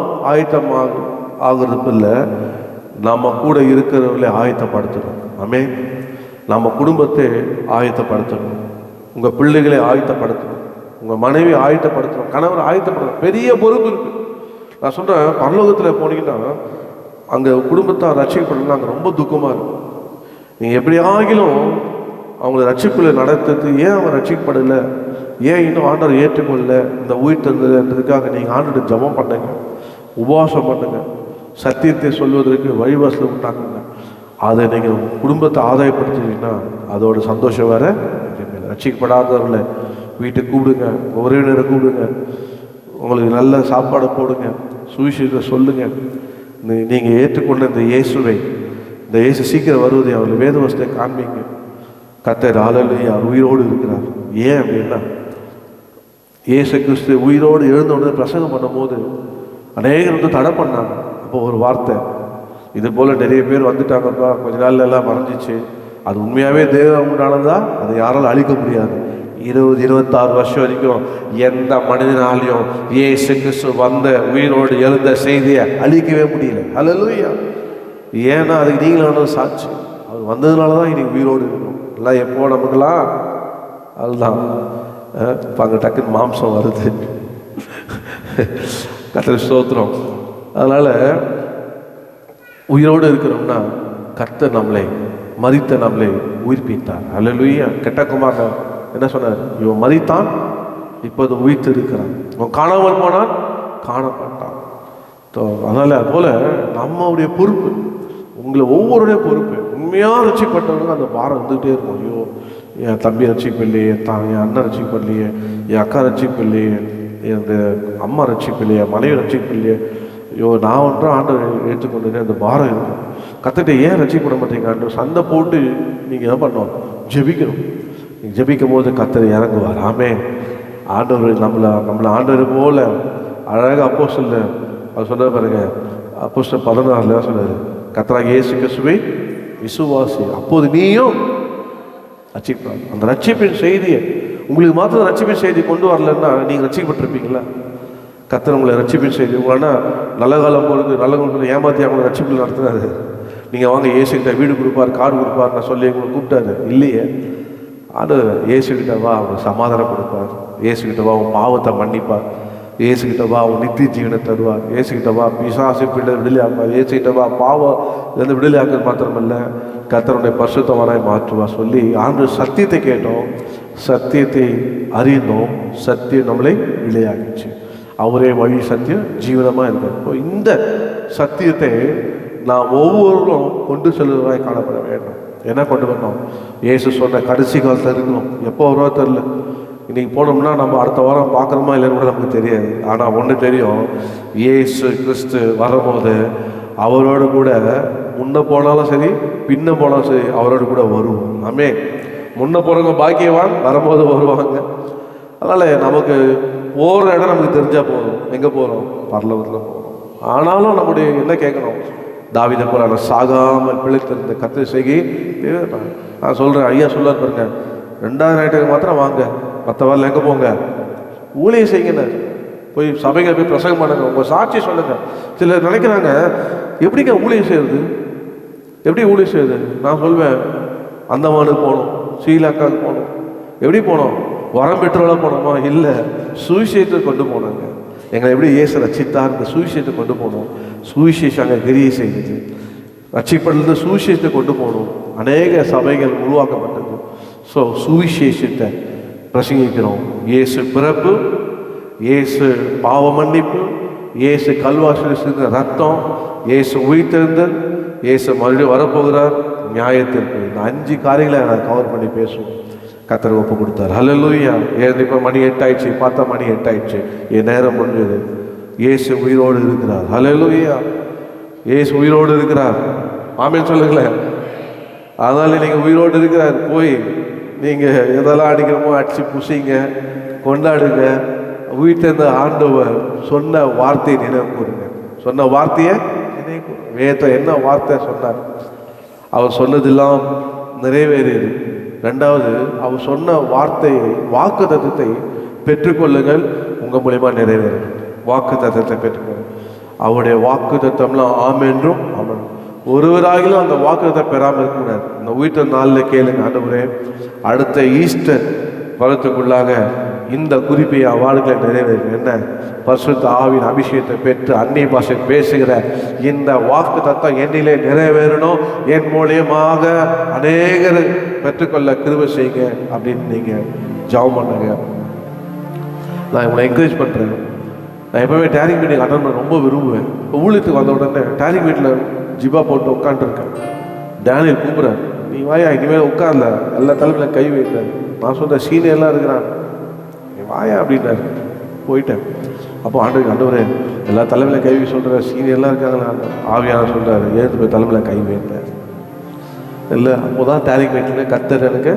ஆகிறது இல்லை, நம்ம கூட இருக்கிறவர்களே ஆயத்தப்படுத்தணும். ஆமென். நம்ம குடும்பத்தை ஆயத்தப்படுத்தணும், உங்கள் பிள்ளைகளை ஆயத்தப்படுத்தணும், உங்கள் மனைவி ஆயத்தப்படுத்தணும், கணவர் ஆயத்தப்படுத்தணும். பெரிய பொறுப்பு இருக்குது. நான் சொல்கிறேன், பரலோகத்தில் போனீங்கன்னா அங்கே குடும்பத்தை ரட்சிக்கப்படலாம், அங்கே ரொம்ப துக்கமாக இருக்கும். நீங்கள் எப்படி ஆகிலும் அவங்களை ரட்சிப்புல நடத்துறது. ஏன் அவன் ரட்சிக்கப்படலை, ஏன் இன்னும் ஆண்டவர் ஏற்றுக்கொள்ள, இந்த உயிர் தந்ததுன்றதுக்காக நீங்கள் ஆண்டோட ஜெபம் பண்ணுங்க, உபவாசம் பண்ணுங்க, சத்தியத்தை சொல்வதற்கு வழிவாசல் உண்டாக்குங்க. அதை நீங்கள் குடும்பத்தை ஆதாயப்படுத்துவீங்கன்னா அதோட சந்தோஷம் வேற. ரட்சிக்கப்படாதவர்களை வீட்டுக்கு கூப்பிடுங்க, உறவினரை கூப்பிடுங்க, உங்களுக்கு நல்ல சாப்பாடு போடுங்க, சுவிசேஷத்தை சொல்லுங்க. நீங்கள் ஏற்றுக்கொண்ட இந்த இயேசுவை, இந்த இயேசு சீக்கிரம் வருவதை அவர்கள் வேதவசத்தை காண்பீங்க. கர்த்தர் ஹல்லேலூயா உயிரோடு இருக்கிறார். ஏன் அப்படின்னா, இயேசு கிறிஸ்து உயிரோடு எழுந்த உடனே பிரசங்கம் பண்ணும்போது அநேகர் வந்து தடை பண்ணாங்க. அப்போ ஒரு வார்த்தை, இது போல் நிறைய பேர் வந்துட்டாங்கப்பா, கொஞ்ச நாள்ல எல்லாம் மறைஞ்சிச்சு, அது உண்மையாகவே தேவன் உண்டானதா, அதை யாராலும் அழிக்க முடியாது. 20-26 வருஷம் வரைக்கும் எந்த மனிதனாலையும் இயேசு கிறிஸ்து வந்த உயிரோடு எழுந்த செய்தியை அழிக்கவே முடியல. ஹல்லேலூயா. ஏன்னா அதுக்கு நீங்களான சாட்சி. அவர் வந்ததுனால தான் இன்னைக்கு உயிரோடு இருக்கணும். எல்லாம் எப்போ நமக்குலாம் அதுதான் இப்போ அங்கே டக்குன்னு மாம்சம் வருது. கர்த்தர் ஸ்தோத்திரம். அதனால் உயிரோடு இருக்கிறோம்னா கர்த்தர் நம்மளை மரித்த நம்மளை உயிர்ப்பித்தார். அல்லேலூயா. கெட்ட குமாரன் என்ன சொன்னார்? இவன் மரித்தான், இப்போது உயிர்த்து இருக்கிறான். இவன் காணாமல் போனான், காணப்பட்டான். அதனால் அதுபோல் நம்மளுடைய பொறுப்பு, உங்களை ஒவ்வொருடைய பொறுப்பு. உண்மையாக ரட்சிக்கப்பட்டவங்க அந்த பாரம் வந்துகிட்டே இருக்கும். ஐயோ, என் தம்பி ரட்சிப்பில்லையே, என் அண்ணன் ரட்சிப்பில்லையே, என் அக்கா ரட்சிப்பில்லையே, என் அம்மா ரட்சிப்பில்லையே, மனைவி ரட்சிப்பில்லையே, ஐயோ நான் ஒன்றும் ஆண்டை ஏற்றுக்கொண்டு அந்த பாரம் இருக்கும். கற்றுட்டு ஏன் ரட்சிக்கப்பட மாட்டேங்க ஆண்டு சண்டை போட்டு நீங்கள் என்ன பண்ணணும்? ஜெபிக்கணும். நீங்கள் ஜெபிக்கும் போது கர்த்தர் இறங்குவார். ஆமென். ஆண்டவர் நம்மளை ஆண்டவர் போல அழகாக அப்போஸ்தலர் அவர் சொல்ல பாருங்க, அப்போஸ்தலர் 16 சொன்னார், கர்த்தராகிய இயேசு கிறிஸ்துவை விசுவாசி, அப்போது நீயும் ரட்சிப்பார். அந்த ரட்சிப்பின் செய்தியை உங்களுக்கு மாத்திரம் ரட்சிப்பின் செய்தி கொண்டு வரலன்னா நீங்கள் ரட்சிக்கப்பட்டிருப்பீங்களா? கர்த்தர் உங்களை ரட்சிப்பின் செய்தி உங்களா நல்ல காலம் பொழுது நல்ல காலம் ஏமாற்றி அவங்களை ரட்சிப்பில் நடத்துனாரு. நீங்கள் வாங்க இயேசுகிட்ட வீடு கொடுப்பார், காடு கொடுப்பார் நான் சொல்லி உங்களை கூப்பிட்டாரு இல்லையே. அது இயேசுகிட்ட வா, அவங்களுக்கு சமாதானம் கொடுப்பார். இயேசுகிட்ட வா, உன் பாவத்தை மன்னிப்பார். இயேசுகிட்ட வா, உன் நித்திய ஜீவனை தருவார். இயேசுகிட்ட வா, பிசாசு பிள்ளை விடுதலையாக்குவார். இயேசுகிட்ட வா, பாவம் இதுலேருந்து விடுதலையாக்குறது மாத்திரமல்ல, கர்த்தருடைய பரிசுத்தவனாய் மாற்றுவார் சொல்லி ஆண்டு சத்தியத்தை கேட்டோம், சத்தியத்தை அறிந்தோம், சத்தியம் நம்மளை விளையாகிச்சு. அவரே வழி, சத்தியம், ஜீவனமாக இருக்கார். இப்போ இந்த சத்தியத்தை நான் ஒவ்வொருவரும் கொண்டு செல்வதாய் காணப்பட வேண்டும். என்ன கொண்டு வரணும்? இயேசு சொன்ன கடைசி காலத்தில் இருக்கணும். எப்போ வருவா தெரில. இன்றைக்கி போனோம்னா நம்ம அடுத்த வாரம் பார்க்குறோமா இல்லைன்னு கூட நமக்கு தெரியாது. ஆனால் ஒன்று தெரியும், இயேசு கிறிஸ்து வரும்போது அவரோடு கூட முன்ன போனாலும் சரி பின்ன போனாலும் சரி அவரோடு கூட வருவோம். ஆமே. முன்ன போகிறவங்க பாக்கியவான், வரும்போது வருவாங்க. அதனால் நமக்கு போகிற இடம் நமக்கு தெரிஞ்சால் போதும். எங்கே போகிறோம்? பரலோகத்தில் போகிறோம். ஆனாலும் நம்முடைய என்ன கேட்கணும்? தாவீதை போல நான் சாகாமல் பிழைத்திருந்த கர்த்தர் செய்கை. நான் சொல்கிறேன், ஐயா சொல்ல பாருங்க, 2வது ஞாயிற்றுக்கு மாத்திரம் வாங்க, மற்ற வாரில் எங்கே போங்க? ஊழியம் செய்யுங்க, போய் சபைகள் போய் பிரசங்கம் பண்ணுங்க, உங்கள் சாட்சி சொல்லுங்க. சிலர் நினைக்கிறாங்க, எப்படிங்க ஊழியம் செய்யுது? எப்படி ஊழியம் செய்யுது? நான் சொல்வேன், அந்தமானுக்கு போகணும், ஸ்ரீலங்காவுக்கு போகணும். எப்படி போகணும்? வரம் பெற்றோட போனோமா? இல்லை, சுவிசேஷத்தை கொண்டு போனாங்க. எங்களை எப்படி இயேசு ரட்சித்தார், இந்த சுவிசேஷத்தை கொண்டு போனோம். சுவிசேஷம் அங்கே கிரியை செய்யுது. ரட்சிப்பதிலிருந்து சுவிசேஷத்தை கொண்டு போகணும். அநேக சபைகள் உருவாக்கப்பட்டது. ஸோ சுவிசேஷத்தை பிரசங்கிக்கிறோம். இயேசு பிறப்பு, இயேசு பாவ மன்னிப்பு, இயேசு கல்வாரியில் சிந்தின ரத்தம், இயேசு உயிர்த்தெழுந்தல், இயேசு மறுபடியும் வரப்போகிறார், நியாயத்திற்கு. இந்த 5 காரியங்களை நான் கவர் பண்ணி பேசுவோம். கர்த்தர் ஒப்பு கொடுத்தார். ஹல்லேலூயா. இப்போ மணி 8 ஆயிடுச்சு, பார்த்தா மணி 8 ஆயிடுச்சு, என் நேரம் முடிஞ்சது. இயேசு உயிரோடு இருக்கிறார். ஹல்லேலூயா. இயேசு உயிரோடு இருக்கிறார். ஆமென் சொல்லுங்களேன். அதனால நீங்கள் உயிரோடு இருக்கிறார். போய் நீங்கள் எதெல்லாம் அடிக்கிறோமோ அடித்து புசிங்க, கொண்டாடுங்க. உயிர்த்தெழுந்த ஆண்டவர் சொன்ன வார்த்தையை நினைவு கூறுங்க. சொன்ன வார்த்தையை நினைவு கூறுங்க. வேத என்ன வார்த்தை சொன்னார்? அவர் சொன்னதெல்லாம் நிறைவேறியது. 2வது, அவர் சொன்ன வார்த்தையை, வாக்கு தத்தத்தை பெற்றுக்கொள்ளுங்கள். உங்கள் மூலியமா நிறைவேறும். வாக்கு தத்தத்தை பெற்றுக்கொள்ளுங்கள். அவருடைய வாக்கு தத்தம்லாம் ஆமென்றும் ஆமென். ஒருவராகிலும் அந்த வாக்கு தத்தம் பெறாமல் இருக்கக்கூடாது. இந்த உயிர்த்த நாளில் கேளுங்க, ஆண்டவரே அடுத்த ஈஸ்டர் வரத்துக்குள்ளாக இந்த குறிப்பை வாழ்க்கை நிறைவேறும். என்ன? பரிசுத்த ஆவியின் அபிஷேகத்தை பெற்று அந்நிய பாஷை பேசுகிற இந்த வாக்கு தத்தம் என்னிலே நிறைவேறணும். என் மூலியமாக அநேகர் பெற்றுக்கொள்ள கிருபை செய்யுங்க அப்படின்னு நீங்கள் ஜெபம் பண்ணுங்க. நான் உங்களை என்கரேஜ் பண்ணுறேன். நான் எப்போவுமே டேரிங் மீட்டிங் அட்டன் பண்ண ரொம்ப விரும்புவேன். இப்போ ஊழியத்துக்கு வந்த உடனே டேரிங் மீட்டில் ஜிபா போட்டு உட்காந்துருக்கேன். டேனியல் கூப்பிட்றேன், நீ வாயா, இனிமேல் உட்கார்ல, எல்லா தலைமையில் கை வைக்கிறேன். நான் சொல்கிற சீனியர்லாம் இருக்கிறான், நீ வாயா அப்படின்னாரு. போயிட்டேன். அப்போ ஆண்டவரே எல்லா தலைமையில் கை வை சொல்கிற சீனியர்லாம் இருக்காங்களா? ஆவியான சொல்கிறாரு, ஏற்று போய் தலைமையில் கை வைத்தேன். இல்லை, அப்போ தான் டேரிங் மீட்டில் கர்த்தர் எனக்கு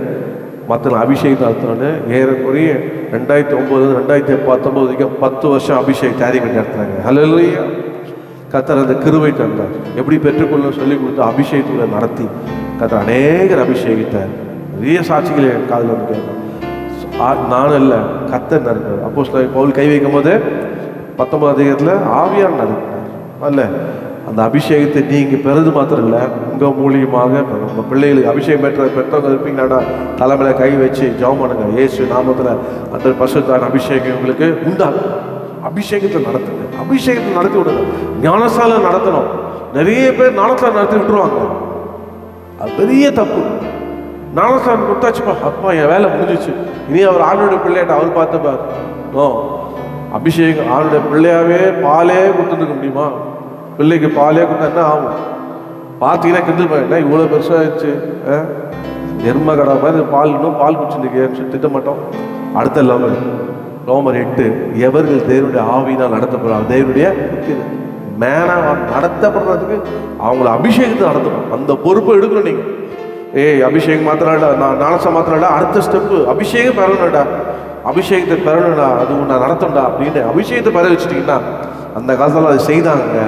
மற்ற அபிஷேகத்தை நடத்தினோன்னு ஏறக்குறைய 2009 2019 வரைக்கும் 10 வருஷம் அபிஷேக் டேரிங் மீட் நடத்துனாங்க. ஹல்லேலூயா. கர்த்தர் அந்த கிருபை தந்தார். எப்படி பெற்றுக்கொள்ள சொல்லி கொடுத்து அபிஷேகத்தில் நடத்தி கர்த்தர் அநேகர் அபிஷேகித்த நிறைய சாட்சிகளை என் காதில் வந்து கேட்கலாம். நானும் இல்லை, கர்த்தர் நடக்கிறார். அப்போஸ்தலர் பவுல் கை வைக்கும் போது 19 அதிகாரத்தில் ஆவியார் நடக்கிறார். அல்ல, அந்த அபிஷேகத்தை நீங்கள் பெறது மாத்திரம் இல்லை, உங்கள் மூலியமாக உங்கள் பிள்ளைகளுக்கு அபிஷேகம் பெற்றவங்க இருப்பீங்களாடா, தலைமையில் கை வச்சு ஜெபம் பண்ணுங்க. இயேசு நாமத்தில் அந்த பரிசுத்தான அபிஷேகம் உங்களுக்கு உண்டாகும். அபிஷேகத்தை நடத்துங்க. அபிஷேகத்தை நடத்தி விடுங்க. ஞானசாலை நடத்தணும். நிறைய பேர் ஞானசாலை நடத்தி விட்டுருவாங்க. அது பெரிய தப்பு. ஞானசாலை கொடுத்தாச்சுப்பா, அப்பா என் வேலை முடிஞ்சிச்சு, இனி அவர் ஆளுடைய பிள்ளையாட்ட அவர் பார்த்துப்பார். அபிஷேகம் ஆளுடைய பிள்ளையாவே பாலே கொடுத்துருக்க முடியுமா? பிள்ளைக்கு பாலே கொடுத்தா என்ன ஆகும்? பார்த்தீங்கன்னா கிண்டல் பண்ண, இவ்வளோ பெருசாகிடுச்சு, எருமை கடை மாதிரி பால், இன்னும் பால் குடிச்சுருக்கேன்னு திட்ட மாட்டோம். அடுத்த லெவல் ரோமர் 8, எவர்கள் தேவனுடைய ஆவியினால் நடத்தப்படுறாங்க, தேவனுடைய மேனாக நடத்தப்படுறதுக்கு அவங்கள அபிஷேகத்தை நடத்தணும். அந்த பொறுப்பை எடுக்கணும். நீங்கள் அபிஷேகம் மாத்திராடா, நான் ஞானசா மாத்திராடா, அடுத்த ஸ்டெப்பு அபிஷேகம் பெறணும்டா, அபிஷேகத்தை பெறணும்டா, அது நான் நடத்தணும்டா அப்படின்னு அபிஷேகத்தை பெற வச்சுட்டிங்கன்னா, அந்த காலத்தில் அதை செய்தாங்க.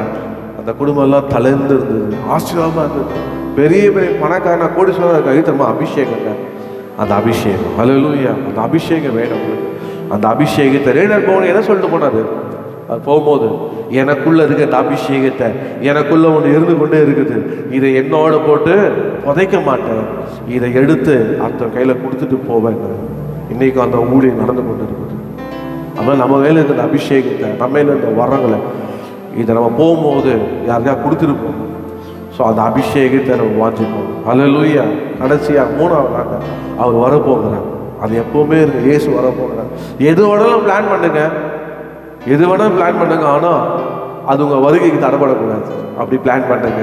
அந்த குடும்பம் எல்லாம் தளர்ந்து இருந்தது, ஆசீர்வாதமாக இருந்தது. பெரிய பெரிய பணக்காரனா கோடீஸ்வரர் கழித்தமா அபிஷேகங்க. அந்த அபிஷேகம், ஹல்லேலூயா, அந்த அபிஷேகம் வேணும். அந்த அபிஷேகத்தை ரேடர் போகணும் என்ன சொல்லிட்டு போனாரு? அது போகும்போது எனக்குள்ள இருக்க இந்த அபிஷேகத்தை, எனக்குள்ள ஒன்று இருந்து கொண்டே இருக்குது, இதை என்னோட போட்டு புதைக்க மாட்டேன், இதை எடுத்து அந்த கையில் கொடுத்துட்டு போவேன். இன்னைக்கும் அந்த ஊழியம் நடந்து கொண்டு இருக்குது. அதனால் நம்ம மேலே இருக்கிற அபிஷேகத்தை, நம்ம மேலே இருந்த வரங்களை, இதை நம்ம போகும்போது யாருக்கா கொடுத்துருப்போம். ஸோ அந்த அபிஷேகத்தை நம்ம வாஞ்சிப்போம். ஹல்லேலூயா. கடைசியாக 3வது அவர் வரப்போகிறார். அது எப்போவுமே இருக்கு. இயேசு வரப்போகிறார். எது வேணாலும் பிளான் பண்ணுங்க, எது வேணாலும் பிளான் பண்ணுங்க, ஆனால் அது உங்கள் வருகைக்கு தடைப்படக்கூடாது. அப்படி பிளான் பண்ணுங்க.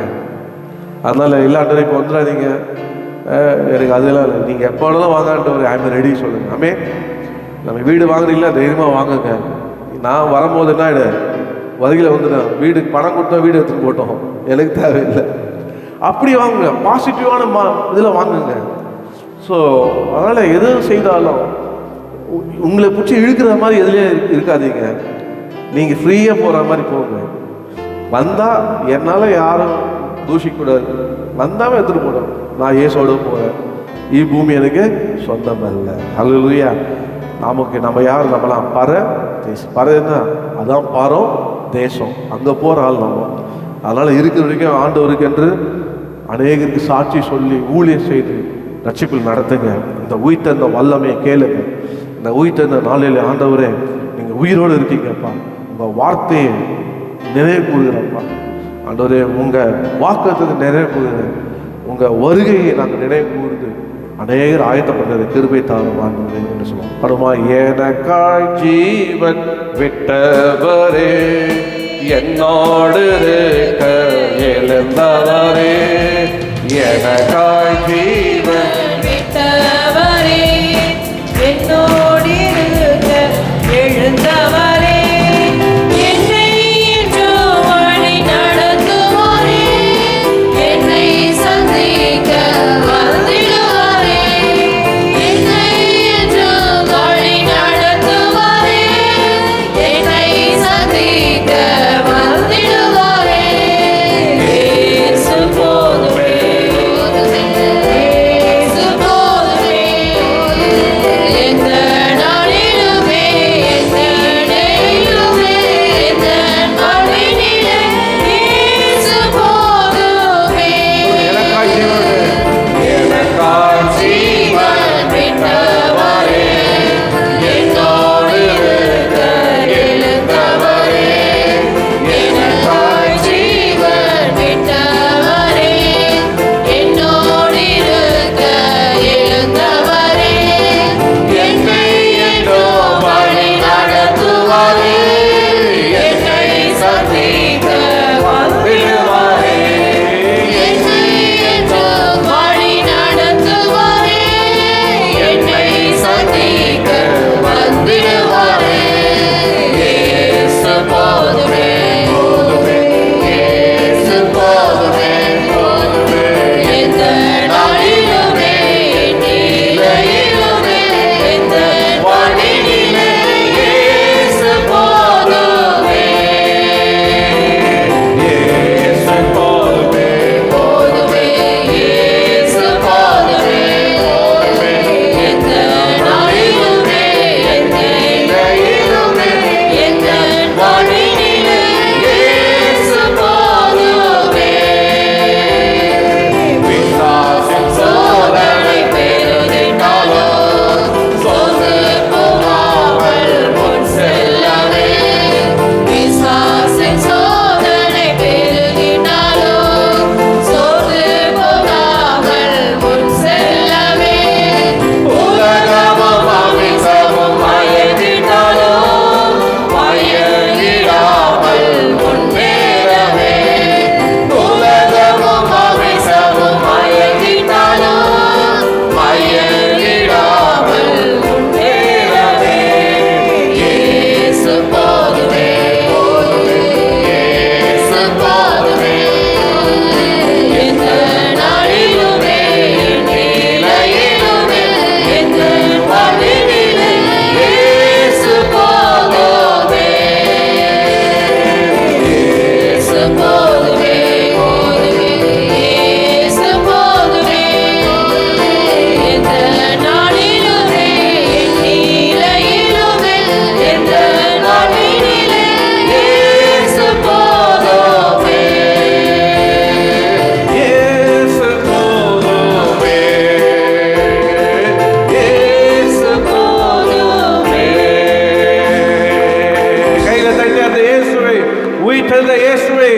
அதனால் எல்லா இப்போ வந்துடாதீங்க, எனக்கு அதெல்லாம் இல்லை, நீங்கள் எப்போ வேணாலும் வாங்கான்ட்டு ஒரு ஐம் ரெடி சொல்லுங்கள். ஆமே, நம்ம வீடு வாங்குறீங்களா, தைரியமாக வாங்குங்க. நான் வரும்போது என்ன ஆகிடு, வருகையில் வந்துட்டேன், வீடு பணம் கொடுத்தா வீடு எடுத்துன்னு போட்டோம், எனக்கு தேவையில்லை, அப்படி வாங்குங்க. பாசிட்டிவான இதில் வாங்குங்க. ஸோ அதனால் எது செய்தாலும் உங்களை பிடிச்சி இழுக்கிற மாதிரி எதுலேயே இருக்காதீங்க. நீங்கள் ஃப்ரீயாக போகிற மாதிரி போங்க. வந்தால் என்னால் யாரும் தூஷிக்கூடாது, வந்தாமல் எடுத்துகிட்டு போகிறேன், நான் ஏசோடு போகிறேன், பூமி எனக்கு சொந்தம் இல்லை. ஹல்லேலூயா. நமக்கு நம்ம யார்? நம்மளாம் பர தேசம். பறன்னா அதான் பாரம் தேசம், அங்கே போகிற ஆள் நம்ம. அதனால் இருக்கிற வரைக்கும் ஆண்டவருக்கு என்று அநேகருக்கு சாட்சி சொல்லி ஊழியம் செய்து ரட்சிப்பில் நடத்துங்க. இந்த உயிர்த்த இந்த வல்லமையை கேளுங்க. இந்த உயிர்த்த நாளில் ஆண்டவரே நீங்கள் உயிரோடு இருக்கீங்கப்பா, உங்கள் வார்த்தையை நிறைவு கூறுகிறப்பா ஆண்டவரே, உங்கள் வாக்குத்தத்தத்தை நிறைவு கூறுகிறேன், உங்கள் வருகையை நாங்கள் நினைவு கூறுது அநேகர் ஆயத்தப்பட்டது கிருபை தாரும் ஆண்டவரே என்று சொல்லுவோம். படுமா எனக்காய் ஜீவன் விட்டவரே, என்னோடு இருக்க எழுந்தவரே, எனக்காய் ஜீவன் விட்டவரே, என்னோடு இருக்க எழுந்தவரே, என்னை என்றும் வழி நடத்துவாரே, என்னை சந்திக்க வந்திடுவாரே, என்னை என்றும் வழி நடத்துவாரே, என்னை சந்திக்க வந்திடுவாரே. இயேசு போதுமே, இயேசு போதுமே, எந்த நாளிலுமே, எந்த நிலையிலுமே, எந்த வாழ்வினிலே இயேசு போதுமே. எனக்காய் ஜீவன் எனக்காய் ஜீவன் விட்டவரே, என்னோடு இருக்க எழுந்தவரே, எனக்காய் ஜீவன் விட்டவரே, என்னோடு இருக்க எழுந்தவரே, என்னை என்றும் வழி நடத்துவாரே, என்னை சந்திக்க வந்திடுவாரே, என்னை என்றும் வழி நடத்துவாரே, என்னை சந்திக்க வந்திடுவாரே. இயேசு போதுமே, இயேசு போதுமே, எந்த நாளிலுமே, நிலையிலுமே, எந்த வாழ்வினிலே இயேசு போதுமே. இயேசு போதுமே, போதுமே, இயேசு போதுமே, எந்த நாளிலுமே, எந்த நிலையிலுமே, எந்த வாழ்வினிலே இயேசு போதுமே. பிசாசின் சோதனை பெருகினாலோ சோர்ந்து போகாமல் முன் செல்லவே, பிசாசின் சோதனை பெருகினாலோ சோர்ந்து போகாமல் முன் செல்லவே, உலகமும் அவிசமும் மயங்கினாலோ மயங்கிடாமல் முன்னேறவே, உலகமும் அவிசமும் மயங்கினாலோ மயங்கிடாமல் முன்னேறவே. இயேசு போதுமே, இயேசு போதுமே, எந்த நாளிலுமே, நிலையிலுமே, எந்த வாழ்வினிலே இயேசு போதுமே. இயேசு போதுமே, இயேசு போதுமே, எந்த நாளிலுமே, நிலையிலுமே, எந்த வாழ்வினிலே இயேசு போதுமே. இயேசு போதுமே, இயேசு போதுமே. கையில தட்டி அந்த இயேசுவை, உயிர்த்தெழுந்த இயேசுவை,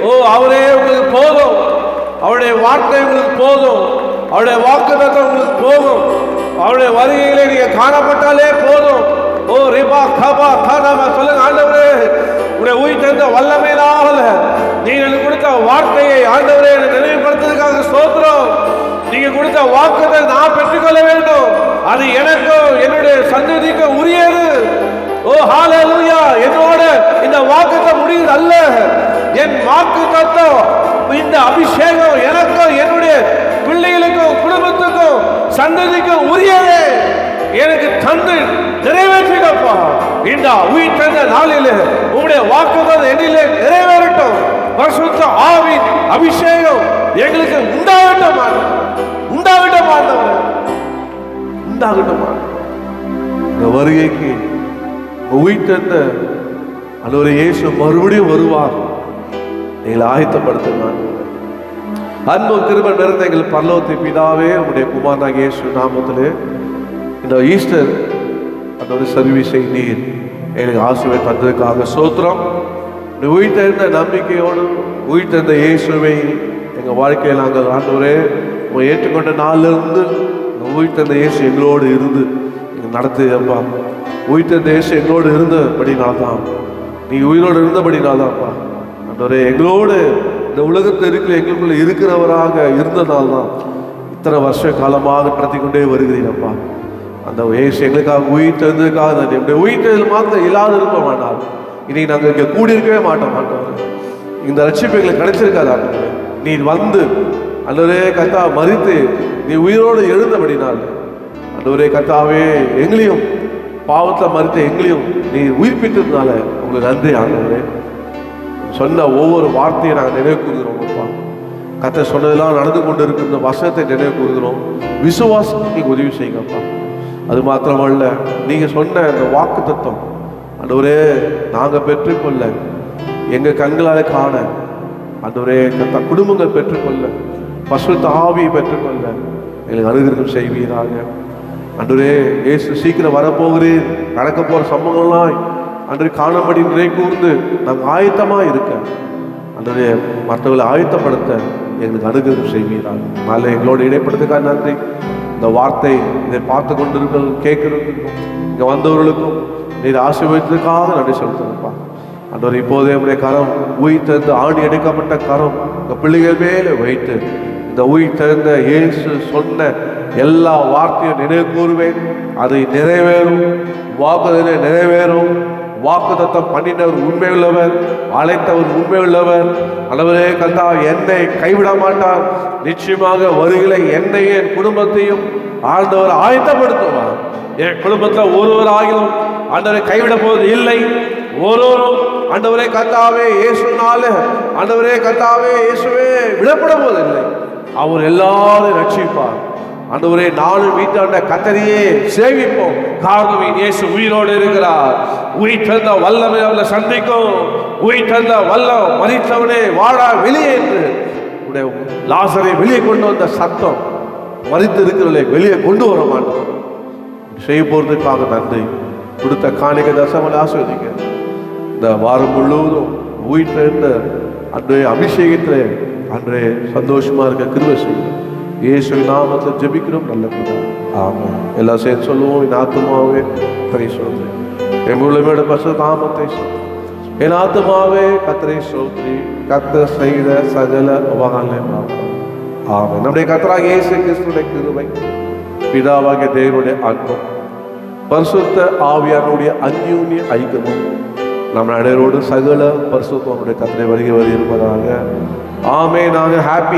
ஓ அவரே உங்களுக்கு போதும், அவருடைய வார்த்தை உங்களுக்கு போதும், அவருடைய வாக்குத்தத்தம் உங்களுக்கு போதும், அவருடைய வருகையிலே நீங்க காணப்பட்டாலே போதும். ஓ ரிபா கபா கதமா சொல்லுங்க, ஆண்டவரே உடைய உயிர்த்தெழுந்த வல்லமையினால நீங்கள் கொடுத்த வார்த்தையை ஆண்டவரே எனக்கு நினைவுபடுத்துறதுக்காக ஸ்தோத்திரம். நீங்க கொடுத்த வாக்குத்தை நான் பெற்றுக்கொள்ள வேண்டும், அது எனக்கும் என்னுடைய சந்ததிக்கும் உரியது. ஓ ஹalleluya, என்னோட இந்த வாக்குத்தத்தம் முடியுது அல்ல, என் வாக்குத்தத்தம் இந்த அபிஷேகம் எனக்கும் என்னுடைய பிள்ளைகளுக்கும் குடும்பத்துக்கும் சந்ததிக்கும் உரியது. எனக்கு தந்து நிறைவேற்றுங்கப்பா. இந்த உயிர்த்தெழுந்த நாளில் உங்களுடைய வாக்குத்தத்தம் என்னிலே நிறைவேறட்டும். பரிசுத்த ஆவியின் அபிஷேகம் எங்களுக்கு உண்டாகட்டும், உண்டாகட்டும் ஆண்டவரே, உண்டாகட்டும். இந்த வருகைக்கு உயிர்த்தெழுந்த ஆண்டவரே இயேசு மறுபடியும் வருவார், நீங்கள் ஆயத்தப்படுத்துங்க. அன்பு கிருபை நிறைந்த எங்கள் பரலோகத்தின் பிதாவே, உங்களுடைய குமாரனாகிய இயேசு நாமத்திலே இந்த ஈஸ்டர் அந்த ஒரு சர்வீஸை நீர் எனக்கு ஆசீர்வாதத்தை தந்ததுக்காக ஸ்தோத்திரம். இந்த உயிர்த்தெழுந்த நம்பிக்கையோடு உயிர்த்தெழுந்த இயேசுவை எங்கள் வாழ்க்கையில் நாங்கள் ஆண்டவரே உங்களை ஏற்றுக்கொண்ட நாளிலிருந்து இந்த உயிர்த்தெழுந்த இயேசு எங்களோடு இருந்து எங்கள் நடத்துப்பா. உயிர்த்தெழுந்த இயேசு எங்களோடு இருந்தபடினால்தான், நீ உயிரோடு இருந்தபடினால்தான்ப்பா ஆண்டவரே எங்களோடு இந்த உலகத்தில் இருக்கிற எங்களுக்குள்ள இருக்கிறவராக இருந்ததால்தான் இத்தனை வருஷ காலமாக நடத்தி கொண்டே வருகிறீரப்பா. அந்த இயேசு எங்களுக்காக உயிர் தெரிந்ததுக்காக நன்றி. என்னுடைய உயிர் தெரிதல் மாத்திரம் இல்லாத இருப்போம். ஆனால் இன்னைக்கு நாங்கள் இங்கே கூடியிருக்கவே மாட்டோம் ஆண்டவரே. இந்த ரட்சிப்பு எங்களுக்கு கிடைச்சிருக்காது ஆண்டவரே. நீர் வந்து ஆண்டவரே கர்த்தா மரித்து நீ உயிரோடு எழுந்தபடினால் ஆண்டவரே கர்த்தாவே எங்களையும் பாவத்தில் மரித்த எங்களையும் நீ உயிர்ப்பித்ததுனால உங்களுக்கு நன்றி ஆண்டவரே. சொன்ன ஒவ்வொரு வார்த்தையை நாங்கள் நினைவு கூறுகிறோம் அப்பா. கர்த்தர் சொன்னதெல்லாம் நடந்து கொண்டு இருக்கிற இந்த வசனத்தை நினைவு கூறுகிறோம். விசுவாசத்துக்கு உதவி செய்யுங்கப்பா. அது மாத்திரமல்ல, நீங்கள் சொன்ன இந்த வாக்கு தத்துவம் ஆண்டவரே நாங்கள் பெற்றுக்கொள்ள, எங்கள் கண்களால் காண ஆண்டவரே கர்த்தா குடும்பங்கள் பெற்றுக்கொள்ள, பசுத்த ஆவியை பெற்றுக்கொள்ள எங்களுக்கு அனுகிரகம் செய்வீராக. ஆண்டவரே இயேசு சீக்கிரம் வரப்போகிறேன், நடக்க போகிற சம்பவங்கள்லாம் அன்று காணும்படி நிலை கூர்ந்து நாங்கள் ஆயத்தமாக இருக்க ஆண்டவரே மற்றவர்களை ஆயத்தப்படுத்த எங்களுக்கு அனுகிரகம் செய்வீராக. நாளை எங்களோடு இடைப்படுத்துக்காக நன்றி. இந்த வார்த்தை இதை பார்த்து கொண்டிருக்கள் கேட்கிறதுக்கும் இங்கே வந்தவர்களுக்கும் நீர் ஆசீர்வதித்ததுக்காக நன்றி செலுத்துங்கப்பா. ஆண்டவர் இப்போதே உடைய கரம் உயிர் திறந்து ஆணி எடுக்கப்பட்ட கரம் இந்த பிள்ளைகள் மேலே வைத்து இந்த உயிர் திறந்த இயேசு சொன்ன எல்லா வார்த்தையும் நினைவு கூறுவேன். அதை நிறைவேறும், வாக்குதலை நிறைவேறும். வாக்கு தத்தம் பண்ணினவர் உண்மை உள்ளவர், அழைத்தவர் உண்மை உள்ளவர். அளவரே கர்த்தா என்னை கைவிட மாட்டார். நிச்சயமாக வருகிற என்னையும் என் குடும்பத்தையும் ஆண்டவர் ஆயத்தப்படுத்துவார். என் குடும்பத்தில் ஒருவராகிலும் ஆண்டவரை கைவிட போவது இல்லை. ஒருவரும் ஆண்டவரே கர்த்தாவே இயேசுனால ஆண்டவரே கர்த்தாவே இயேசுவே விடப்பட போவதில்லை. அவர் எல்லாரும் ரட்சிப்பார். ஆண்டவரே நானும் வீட்டாண்ட கர்த்தரையே சேவிப்போம். காரணம் இயேசு உயிரோடு இருக்கிறார். உயிர் தந்த வல்லமை அவளை சந்திக்கும். உயிர் தந்த வல்லம் மரித்தவனே வாடா வெளியே என்று உடைய லாசரை வெளியே கொண்டு வந்த சத்தம் மரித்து இருக்கிறவர்களை வெளியே கொண்டு வர மாட்டோம். செய்ய போறதுக்காக நன்றி. கொடுத்த காணிக்க தசமலை ஆஸ்வதிக்க இந்த வாரம் முழுவதும் உயிர் தந்த அன்றைய அபிஷேகத்தில் அன்றைய சந்தோஷமா இருக்க கிருபை செய்யும். இயேசுவின் நாமத்தில் ஜெபிக்கிறோம் நல்ல பிதா. ஆமென். எல்லாம் சேர்த்து சொல்லுவோம். என் ஆத்துமாவே கர்த்தரை ஸ்தோத்திரி, என் முழுமையோட பரிசுத்த நாமத்தை ஸ்தோத்திரி. என் ஆத்துமாவே கர்த்தரை ஸ்தோத்திரி, கர்த்தர் செய்த சகல உபகாரங்களையும் ஆமென். நம்முடைய கர்த்தராகிய இயேசு கிறிஸ்துவின் கிருபை, பிதாவாகிய தேவனுடைய அன்பும் பரிசுத்த ஆவியானுடைய அந்யோன்ய ஐக்கியமும் நம்ம அனைவரோடு சகல பரிசுத்தவனுடைய கர்த்தரை வருகை இருப்பதாக. ஆமென். நாங்கள் ஹாப்பி